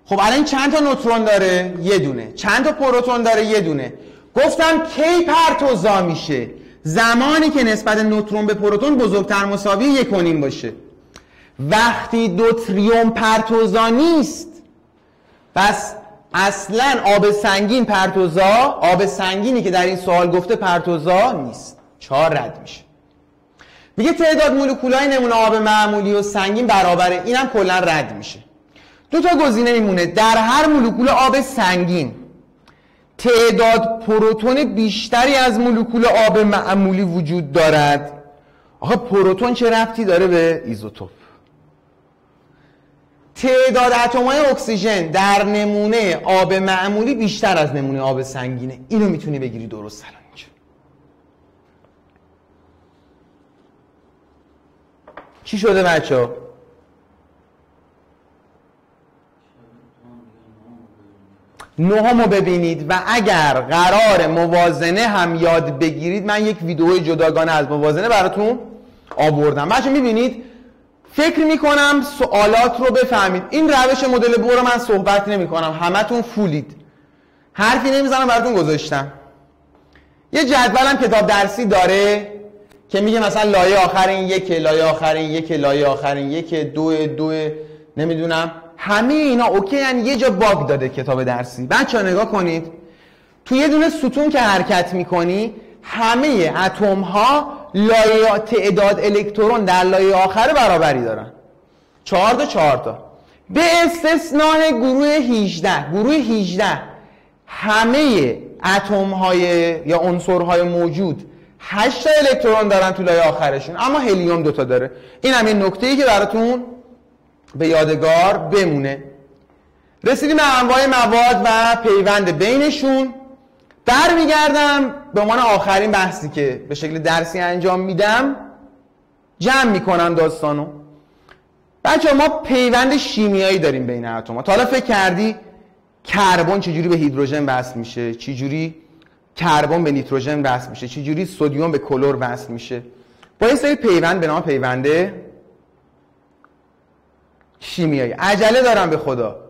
خب الان چند تا نوترون داره؟ یه دونه. چند تا پروتون داره؟ یه دونه. گفتم کی پرتوزا میشه؟ زمانی که نسبت نوترون به پروتون بزرگتر مساوی 1.5 باشه. وقتی دوتریوم پرتوزا نیست، پس اصلا آب سنگین پرتوزا، آب سنگینی که در این سوال گفته پرتوزا نیست. 4 رد میشه. میگه تعداد مولکولای نمونه آب معمولی و سنگین برابره، اینم کلا رد میشه. 2 تا گزینه میمونه. در هر مولکول آب سنگین تعداد پروتون بیشتری از مولکول آب معمولی وجود دارد. آخه پروتون چه ربطی داره به ایزوتوپ؟ تعداد اتم‌های اکسیژن در نمونه آب معمولی بیشتر از نمونه آب سنگینه. اینو میتونی بگیری درست الان اینجا. چی شده بچه‌ها؟ نهمو ببینید و اگر قرار موازنه هم یاد بگیرید، من یک ویدیو جداگانه از موازنه براتون آوردم. بچه میبینید فکر میکنم سوالات رو بفهمید. این روش مدل بو رو من صحبت نمی کنم، همتون فولید، حرفی نمیزنم براتون گذاشتم. یه جدولم کتاب درسی داره که میگه مثلا لایه آخر این 1، لایه آخر این 1، لایه آخر این 1، 2 نمیدونم، همه اینا اوکی، یعنی یه جا باگ داده کتاب درسی. بچه‌ها نگاه کنید، تو یه دونه ستون که حرکت میکنی، همه اتم ها لایه تعداد الکترون در لایه آخر برابری دارن، 4 تا به استثناء گروه 18. گروه 18 همه اتم های یا عنصر های موجود 8 تا الکترون دارن تو لایه آخرشون، اما هلیوم 2 تا داره. این هم این نکته‌ای که براتون به یادگار بمونه. رسیدیم به انواع مواد و پیوند بینشون. برمیگردم به عنوان آخرین بحثی که به شکل درسی انجام میدم، جمع میکنم داستانو. بچه ما پیوند شیمیایی داریم بین اتم‌ها. تا حالا فکر کردی کربن چجوری به هیدروژن وصل میشه؟ چجوری کربن به نیتروژن وصل میشه؟ چجوری سدیم به کلور وصل میشه؟ با یه سری پیوند به نام پیوند شیمیایی. عجله دارم به خدا.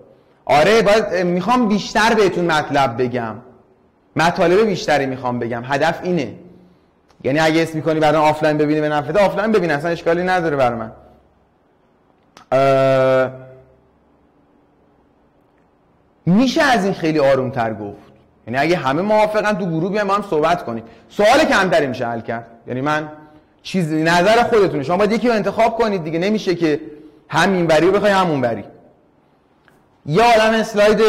آره باید میخوام بیشتر بهتون مطلب بگم، مطالب بیشتری میخوام بگم، هدف اینه. یعنی اگه اسم میکنی بعدا آفلاین ببینی به نفعت، آفلاین ببین، اصلا اشکالی نداره برای من. میشه از این خیلی آرومتر گفت. یعنی اگه همه موافقن تو گروه بیایم با هم صحبت کنیم، سوال کمتری میشه حل کرد. یعنی من چیزی، نظر خودتونه، شما باید یکی رو انتخاب کنید دیگه. نمیشه که هم این بری رو بخوای همون بری. یه عالم اسلاید،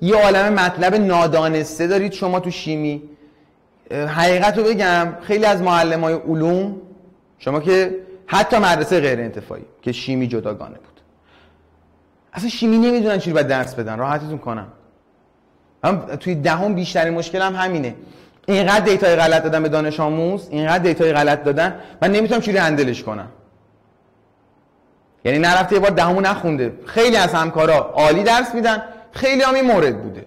یه عالم مطلب نادانسته دارید شما تو شیمی. حقیقت رو بگم خیلی از معلمای علوم، شما که حتی مدرسه غیر انتفاعی که شیمی جداگانه بود، اصلا شیمی نمیدونن چی رو باید درس بدن. راحتتون کنم، هم توی دهم بیشترین مشکلم همینه. اینقدر دیتای غلط دادن به دانش آموز، اینقدر دیتای غلط دادن، من نمیتونم چجوری هندلش کنم. یعنی نرفته یه بار دهمو نخونده. خیلی از همکارا عالی درس میدن، خیلی هم این مورد بوده.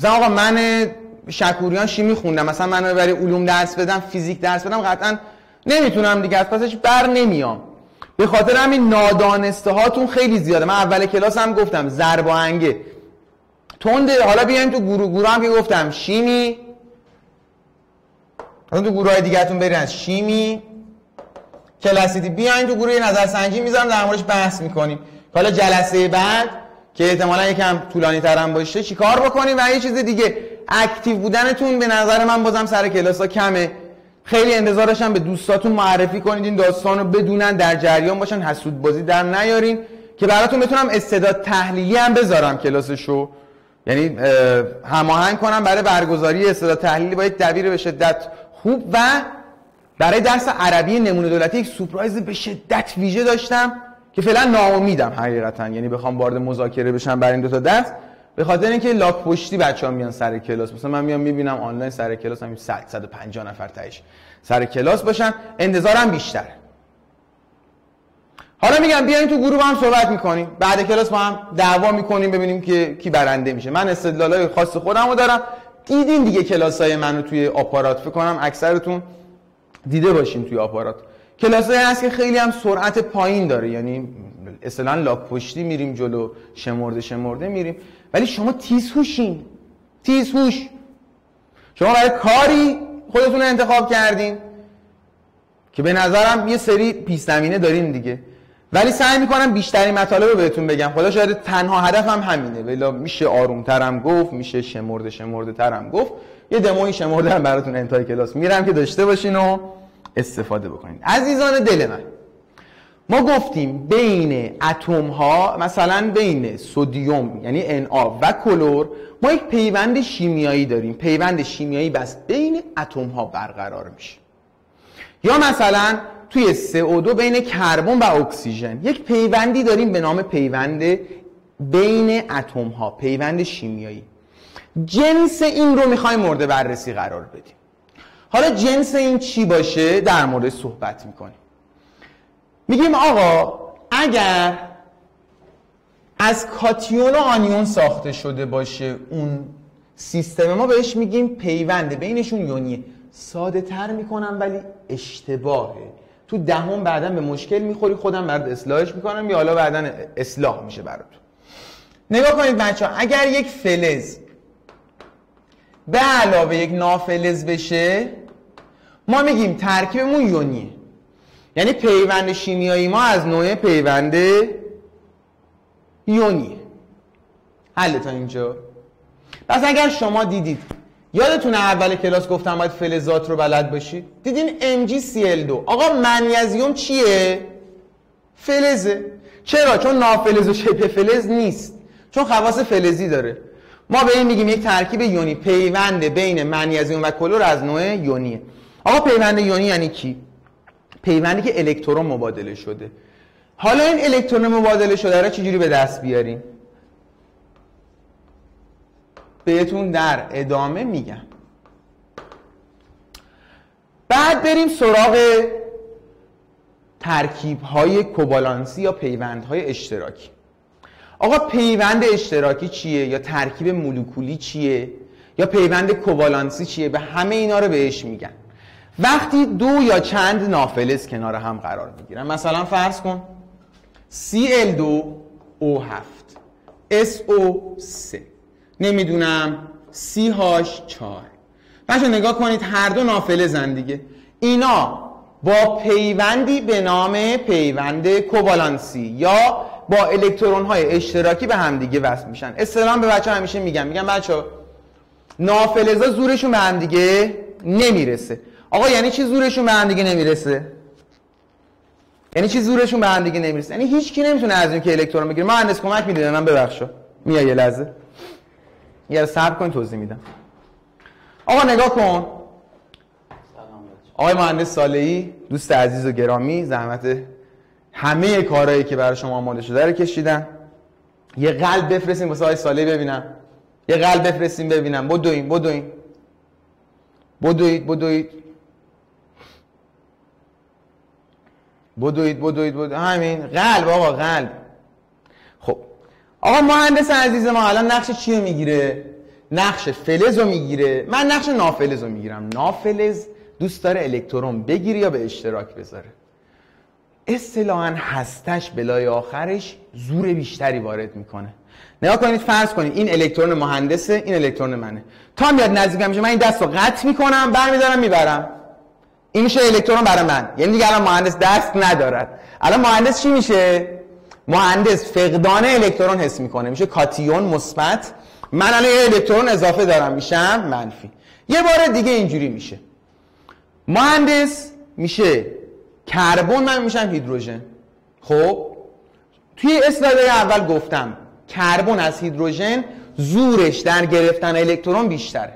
مثلا آقا من شکوریان شیمی خوندم، مثلا من برای علوم درس بدم، فیزیک درس بدم، قطعا نمیتونم دیگه، از پسش بر نمیام. به خاطر همین نادانسته هاتون خیلی زیاده. من اول کلاس هم گفتم ضرب آهنگه تنده. حالا بیایم تو گروه هم که گفتم شیمی مثلا تو گروهای دیگه‌تون برین از شیمی کلاسیتی بیاین تو گروه نظرسنجی میذارم در موردش بحث میکنیم. حالا جلسه بعد که احتمالاً یکم طولانی تر هم باشه چیکار بکنیم. و یه چیز دیگه، اکتیو بودنتون به نظر من بازم سر کلاسا کمه. خیلی انتظار داشتم به دوستاتون معرفی کنید این داستانو بدونن، در جریان باشن، حسود بازی در نیارین که براتون بتونم استعداد تحلیلی هم بذارم کلاسشو، یعنی هماهنگ کنم برای برگزاری استعداد تحلیلی با یک دبیر به شدت خوب. و برای درس عربی نمونه دولتی یک سورپرایز به شدت ویژه داشتم که فعلا ناامیدم حقیقتا، یعنی بخوام وارد مذاکره بشم برای این دو تا درس، به خاطر اینکه لاک پشتی بچه‌ها میان سر کلاس. مثلا من میام میبینم آنلاین سر کلاس همین 150 نفر تهش سر کلاس باشن، انتظارم بیشتره. حالا میگم بیاین تو گروه با هم صحبت میکنیم، بعد کلاس با هم دعوا میکنیم ببینیم که کی برنده میشه. من استدلالای خاص خودمو دارم، دیدین دیگه کلاسای منو توی آپارات، فکر کنم اکثرتون دیده باشین توی آپارات. کلاسایی هست که خیلی هم سرعت پایین داره، یعنی اصلا لاک پشتی میریم جلو، شمرده میریم، ولی شما تیزهوشین، تیزهوش. شما برای کاری خودتون رو انتخاب کردین که به نظرم یه سری پیش زمینه دارین دیگه، ولی سعی میکنم بیشترین مطالب رو بهتون بگم. خدا شاید تنها هدفم همینه، ولی میشه آرومترم گفت، میشه شمرده ترم گفت. یه دموی شمرده هم براتون انتهای کلاس میرم که داشته باشین و استفاده بکنین. عزیزان دل من، ما گفتیم بین اتم ها، مثلا بین سدیم یعنی Na و کلور، ما یک پیوند شیمیایی داریم. پیوند شیمیایی بس بین اتم ها برقرار میشه. یا مثلا توی CO2 بین کربن و اکسیژن یک پیوندی داریم به نام پیوند بین اتم ها، پیوند شیمیایی. جنس این رو میخوایم مورد بررسی قرار بدیم. حالا جنس این چی باشه در مورد صحبت میکنیم. میگیم آقا اگر از کاتیون و آنیون ساخته شده باشه اون سیستم، ما بهش میگیم پیوند بینشون یونیه. ساده تر میکنم ولی اشتباهه، تو دهم بعداً به مشکل میخوری، خودم برات اصلاحش میکنم یا حالا بعداً اصلاح میشه براتون. نگاه کنید بچه‌ها، اگر یک فلز به علاوه یک نافلز بشه، ما میگیم ترکیبمون یونیه، یعنی پیوند شیمیایی ما از نوع پیوند یونیه. حل تا اینجا. پس اگر شما دیدید، یادتونه اول کلاس گفتم باید فلزات رو بلد باشید، دیدین MgCl2. آقا منیزیم چیه؟ فلزه. چرا؟ چون نافلز و شبه فلز نیست، چون خواص فلزی داره. ما به این میگیم یک ترکیب یونی، پیوند بین منیزیم و کلور از نوع یونیه. آقا پیوند یونی یعنی کی؟ پیوندی که الکترون مبادله شده. حالا این الکترون مبادله شده رو چجوری به دست بیاریم؟ بهتون در ادامه میگم. بعد بریم سراغ ترکیب‌های کووالانسی یا پیوندهای اشتراکی. آقا پیوند اشتراکی چیه؟ یا ترکیب مولکولی چیه؟ یا پیوند کووالانسی چیه؟ به همه اینا رو بهش میگن وقتی دو یا چند نافلز کنار هم قرار میگیرن. مثلا فرض کن Cl2O7 SO3 نمیدونم CH4. بچه نگاه کنید، هر دو نافلزن دیگه. اینا با پیوندی به نام پیوند کووالانسی یا با الکترون های اشتراکی به هم دیگه وصل میشن. اصطلاحاً به بچه همیشه میگم بچه نافلزا زورشون به هم دیگه نمیرسه. آقا یعنی چی زورشون به هم دیگه نمیرسه؟ یعنی چی زورشون به هم دیگه نمیرسه؟ یعنی هیچ کی نمیتونه از این که الکترون بگیره. مهندس کمک میده من، ببخشید میای یه لحظه یه صبر کن توضیح میدم. آقا نگاه کن، آقای مهندس صالحی دوست عزیز و گرامی، زحمت همه کارهایی که برای شما آماده شده رو کشیدن. یه قلب بفرستین واسه آقای صالحی ببینم، یه قلب بفرستین ببینم. بدوید همین قلب. آقا قلب. خب آقا مهندس عزیز ما الان نقش چی رو میگیره؟ نقش فلز رو میگیره. من نقش نافلز رو میگیرم. نافلز دوست داره الکترون بگیره یا به اشتراک بذاره. اصطلاحاً هستش بلای آخرش زور بیشتری وارد میکنه. نگاه کنید، فرض کنید این الکترون مهندسه، این الکترون منه. تا میاد نزدیکم میشه، من این دستو قطع میکنم، برمیدارم میبرم. این میشه الکترون برای من. یعنی دیگه الان مهندس دست ندارد. الان مهندس چی میشه؟ مهندس فقدان الکترون حس میکنه، میشه کاتیون مثبت. من الان یه الکترون اضافه دارم، میشم منفی. یه بار دیگه اینجوری میشه. مهندس میشه کربن، من میشم هیدروژن. خب توی اسلاید اول گفتم کربن از هیدروژن زورش در گرفتن الکترون بیشتره.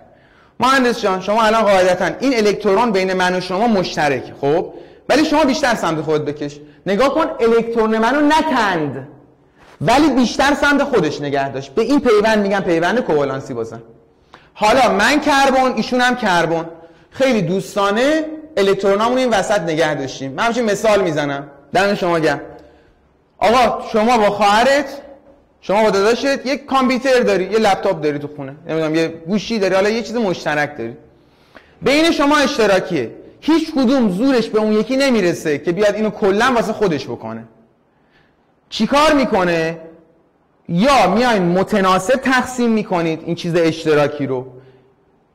مهندس جان شما الان قاعدتا این الکترون بین من و شما مشترک، خب ولی شما بیشتر سمت خودت بکش. نگاه کن الکترون منو نکند ولی بیشتر سمت خودش نگه داشت. به این پیوند میگن پیوند کوالانسی بازن. حالا من کربن، ایشون هم کربن، خیلی دوستانه الکترونامون این وسط نگه داشتیم. من همچین مثال میزنم، دم شما گرم. آقا شما با خواهرت، شما با داداشت یک کامپیوتر داری، یه لپتاپ داری تو خونه، نمیدونم یه گوشی داری، حالا یه چیز مشترک داری، بین شما اشتراکیه، هیچ کدوم زورش به اون یکی نمیرسه که بیاد اینو کلا واسه خودش بکنه. چیکار میکنه؟ یا میاین متناسب تقسیم میکنید این چیز اشتراکی رو،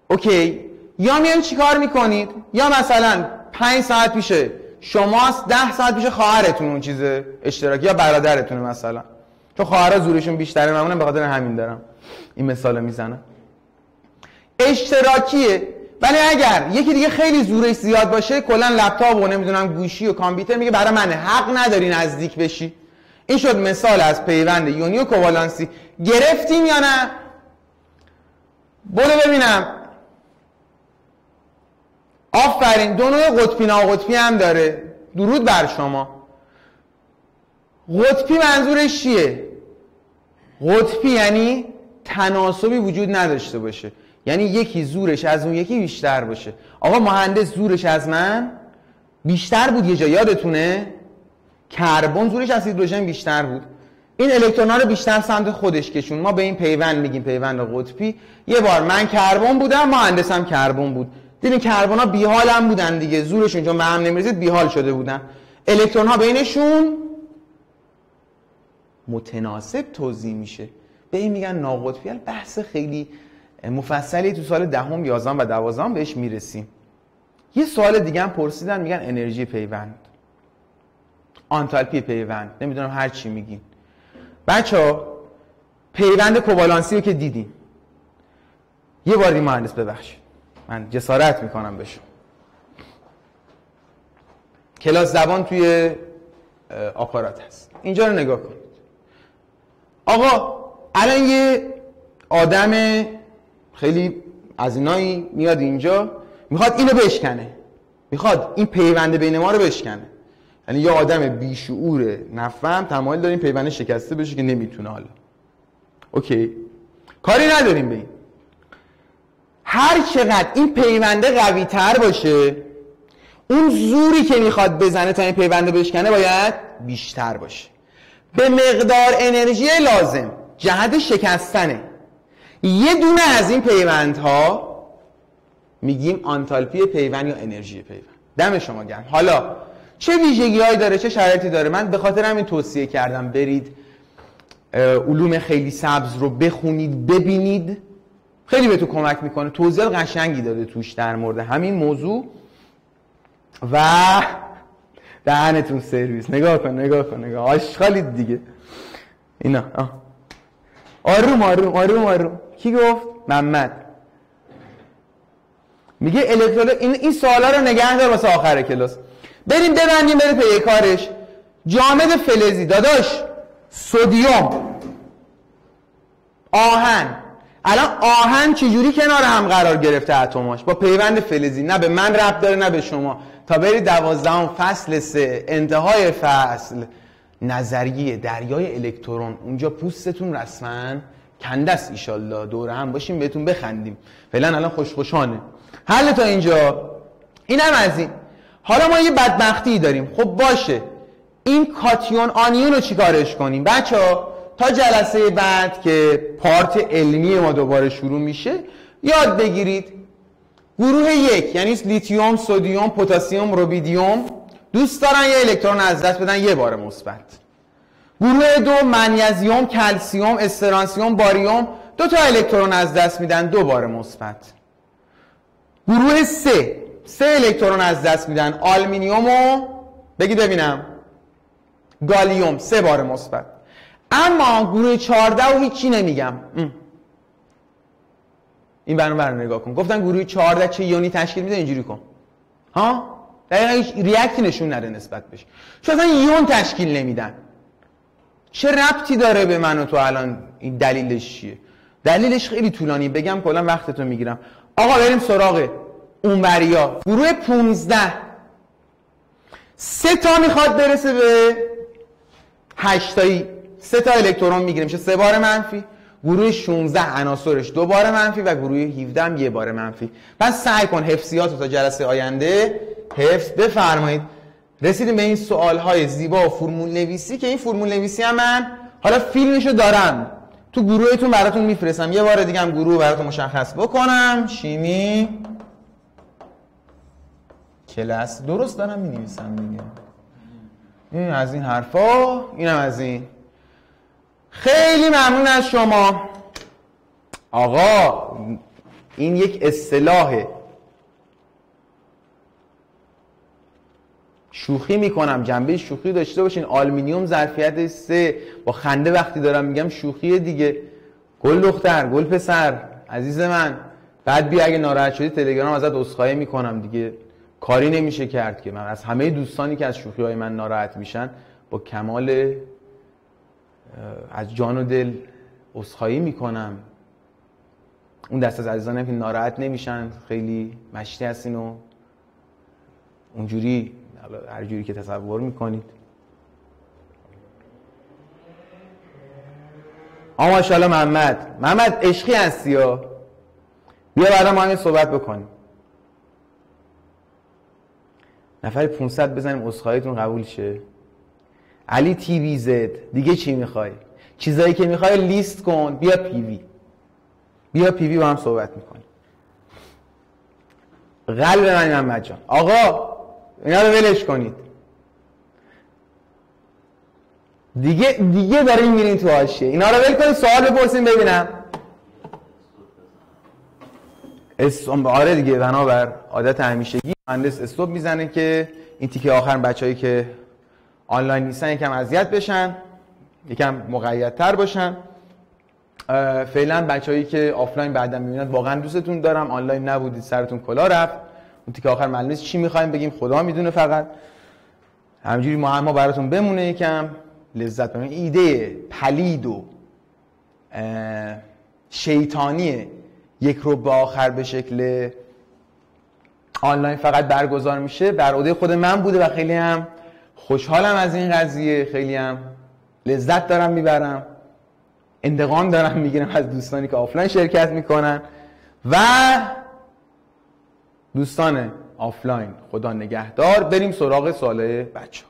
اوکی، یا میاین چیکار میکنید؟ یا مثلا 5 ساعت پیشه شماست، 10 ساعت پیشه خواهرتون اون چیز اشتراکی یا برادرتونه مثلا، چون خواهرها زورشون بیشتره، معمولا به خاطر همین دارم این مثالو میزنم. اشتراکیه، ولی اگر یکی دیگه خیلی زورش زیاد باشه، کلا لپتاپ و نمیدونم گوشی و کامپیوتر، میگه برای منه، حق نداری نزدیک بشی. این شد مثال از پیوند یونی و کوالانسی. گرفتیم یا نه؟ برو ببینم. آفرین، دو نوع قطبی ناقطبی هم داره. درود بر شما. قطبی منظورش چیه؟ قطبی یعنی تناسبی وجود نداشته باشه، یعنی یکی زورش از اون یکی بیشتر باشه. آقا مهندس زورش از من بیشتر بود یه جا، یادتونه؟ کربن زورش از هیدروژن بیشتر بود، این الکترون‌ها رو بیشتر سمت خودش کشون. ما به این پیوند میگیم پیوند قطبی. یه بار من کربن بودم، مهندسم کربن بود، دیدین کربن‌ها بیحال هم بودن دیگه، زورشون چون به هم نمیرسید بیحال شده بودن. الکترون‌ها بینشون متناسب توزیع میشه، به این میگن ناقطبی. بحث خیلی مفصلی تو سال 10ام 11ام و 12ام بهش میرسیم. یه سوال دیگه هم پرسیدن، میگن انرژی پیوند، آنتالپی پیوند، نمیدونم هر چی میگین. بچه‌ها پیوند کوالانسی رو که دیدیم، یه بار این مهندس ببخشید من جسارت میکنم بهشون، کلاس زبان توی آپارات هست، اینجا رو نگاه کنید. آقا الان یه آدم خیلی از اینایی میاد اینجا، میخواد اینو بشکنه، میخواد این پیوند بین ما رو بشکنه. یعنی یه آدم بیشعور نفهم تمایل داره این پیوند شکسته بشه که نمیتونه. حالا اوکی، کاری نداریم به این. هر چقدر این پیونده قوی تر باشه، اون زوری که میخواد بزنه تا این پیونده بشکنه باید بیشتر باشه. به مقدار انرژی لازم جهت شکستنه یه دونه از این پیوندها میگیم آنتالپی پیوند یا انرژی پیوند. دم شما گرم. حالا چه ویژگی‌هایی داره، چه شرایطی داره؟ من به خاطر همین توصیه کردم برید علوم خیلی سبز رو بخونید، ببینید، خیلی بهتون کمک میکنه. توضیحات قشنگی داده توش در مورد همین موضوع. و دهنتون سرویس، نگاه کن آشغالید دیگه اینا. آروم. کی گفت؟ محمد. میگه الکترون. این سوالا رو نگه دار واسه آخر کلاس. بریم ببندیم بره پی کارش. جامد فلزی داداش، سدیم، آهن. الان آهن چجوری کنار هم قرار گرفته اتماش با پیوند فلزی؟ نه به من ربط داره نه به شما. تا برید 12ام فصل 3 انتهای فصل، نظریه دریای الکترون، اونجا پوستتون رسما کنده است. ایشالله دور هم باشیم بهتون بخندیم. فعلا الان خوشخوشانه. حل تا اینجا. اینم از این. حالا ما یه بدبختی داریم. خب باشه، این کاتیون آنیون رو چی کارش کنیم؟ بچه‌ها تا جلسه بعد که پارت علمی ما دوباره شروع میشه یاد بگیرید گروه 1 یعنی لیتیوم، سدیم، پتاسیم، روبیدیوم دوست دارن یه الکترون از دست بدن یه بار مثبت. گروه 2 منیزیم، کلسیم، استرانسیم، باریوم 2 تا الکترون از دست میدن 2 بار مثبت. گروه 3 3 الکترون از دست میدن، آلومینیوم و بگید ببینم گالیوم 3 بار مثبت. اما گروه 14 رو هیچی نمیگم. این برنامه نگاه کن. گفتن گروه 14 چه یونی تشکیل میده، اینجوری کن. ها؟ دقیقاً هیچ ریاکتی نشون نده نسبت بهش. چون اصلا یون تشکیل نمیدن. چه ربطی داره به من و تو الان؟ این دلیلش چیه؟ دلیلش خیلی طولانی، بگم کلا وقتتون میگیرم. آقا بریم سراغ اونوریا. گروه 15 3 تا میخواد برسه به 8 تایی، 3 تا الکترون میگیره، میشه 3 بار منفی. گروه 16 عناصرش 2 بار منفی و گروه 17 هم 1 بار منفی. پس سعی کن حفظیات تا جلسه آینده حفظ بفرمایید. رسیدیم به این سوال‌های زیبا و فرمول نویسی که این فرمول نویسی هم من حالا فیلمشو دارم تو گروهتون براتون میفرستم. یه بار دیگه هم گروه براتون مشخص بکنم. شیمی کلاس درست دارم می‌نویسم دیگه. این از این حرفا، اینم از این. خیلی ممنون از شما. آقا این یک اصطلاحه، شوخی میکنم، جنبه شوخی داشته باشین. آلومینیوم ظرفیت 3 با خنده وقتی دارم میگم شوخیه دیگه. گل دختر، گل پسر، عزیز من، بعد بیا اگه ناراحت شدی تلگرام ازت عذرخواهی میکنم دیگه. کاری نمیشه کرد که من از همه دوستانی که از شوخی های من ناراحت میشن با کمال از جان و دل عذرخواهی میکنم. اون دست از عزیزانم که ناراحت نمیشن خیلی مشتی هستین و اونجوری هر جوری که تصور میکنید. ماشاءالله محمد عشقی هستی ها. بیا بعدا ما هم صحبت بکنیم. نفر 500 بزنیم عذرخواهیتون قبول شه. علی تی وی زد دیگه چی میخوای؟ چیزایی که میخوای لیست کن. بیا پی وی با هم صحبت میکنیم. قلب من محمد جان. آقا اینا رو ولش کنید دیگه داریم میرین تو حاشیه. اینا رو ول کنید، سوال بپرسین ببینم. آره دیگه، بنابر عادت همیشگی مهندس استوب میزنه که این تیکه آخر بچه‌ای که آنلاین نیستن یکم اذیت بشن، یکم مقیدتر باشن. فعلا بچه‌ای که آفلاین بعدا میبینن واقعا دوستتون دارم. آنلاین نبودید سرتون کلا رفت. اون تیکه آخر معلومه چی می‌خوایم بگیم خدا میدونه. فقط همینجوری ما براتون بمونه، یکم لذت ببرید. ایده پلید و شیطانی یک رو به آخر به شکل آنلاین فقط برگزار میشه بر عهده خود من بوده و خیلی هم خوشحالم از این قضیه. خیلی هم لذت دارم میبرم، انتقام دارم میگیرم از دوستانی که آفلاین شرکت میکنن و دوستان آفلاین. خدا نگهدار. بریم سراغ سوال بچه.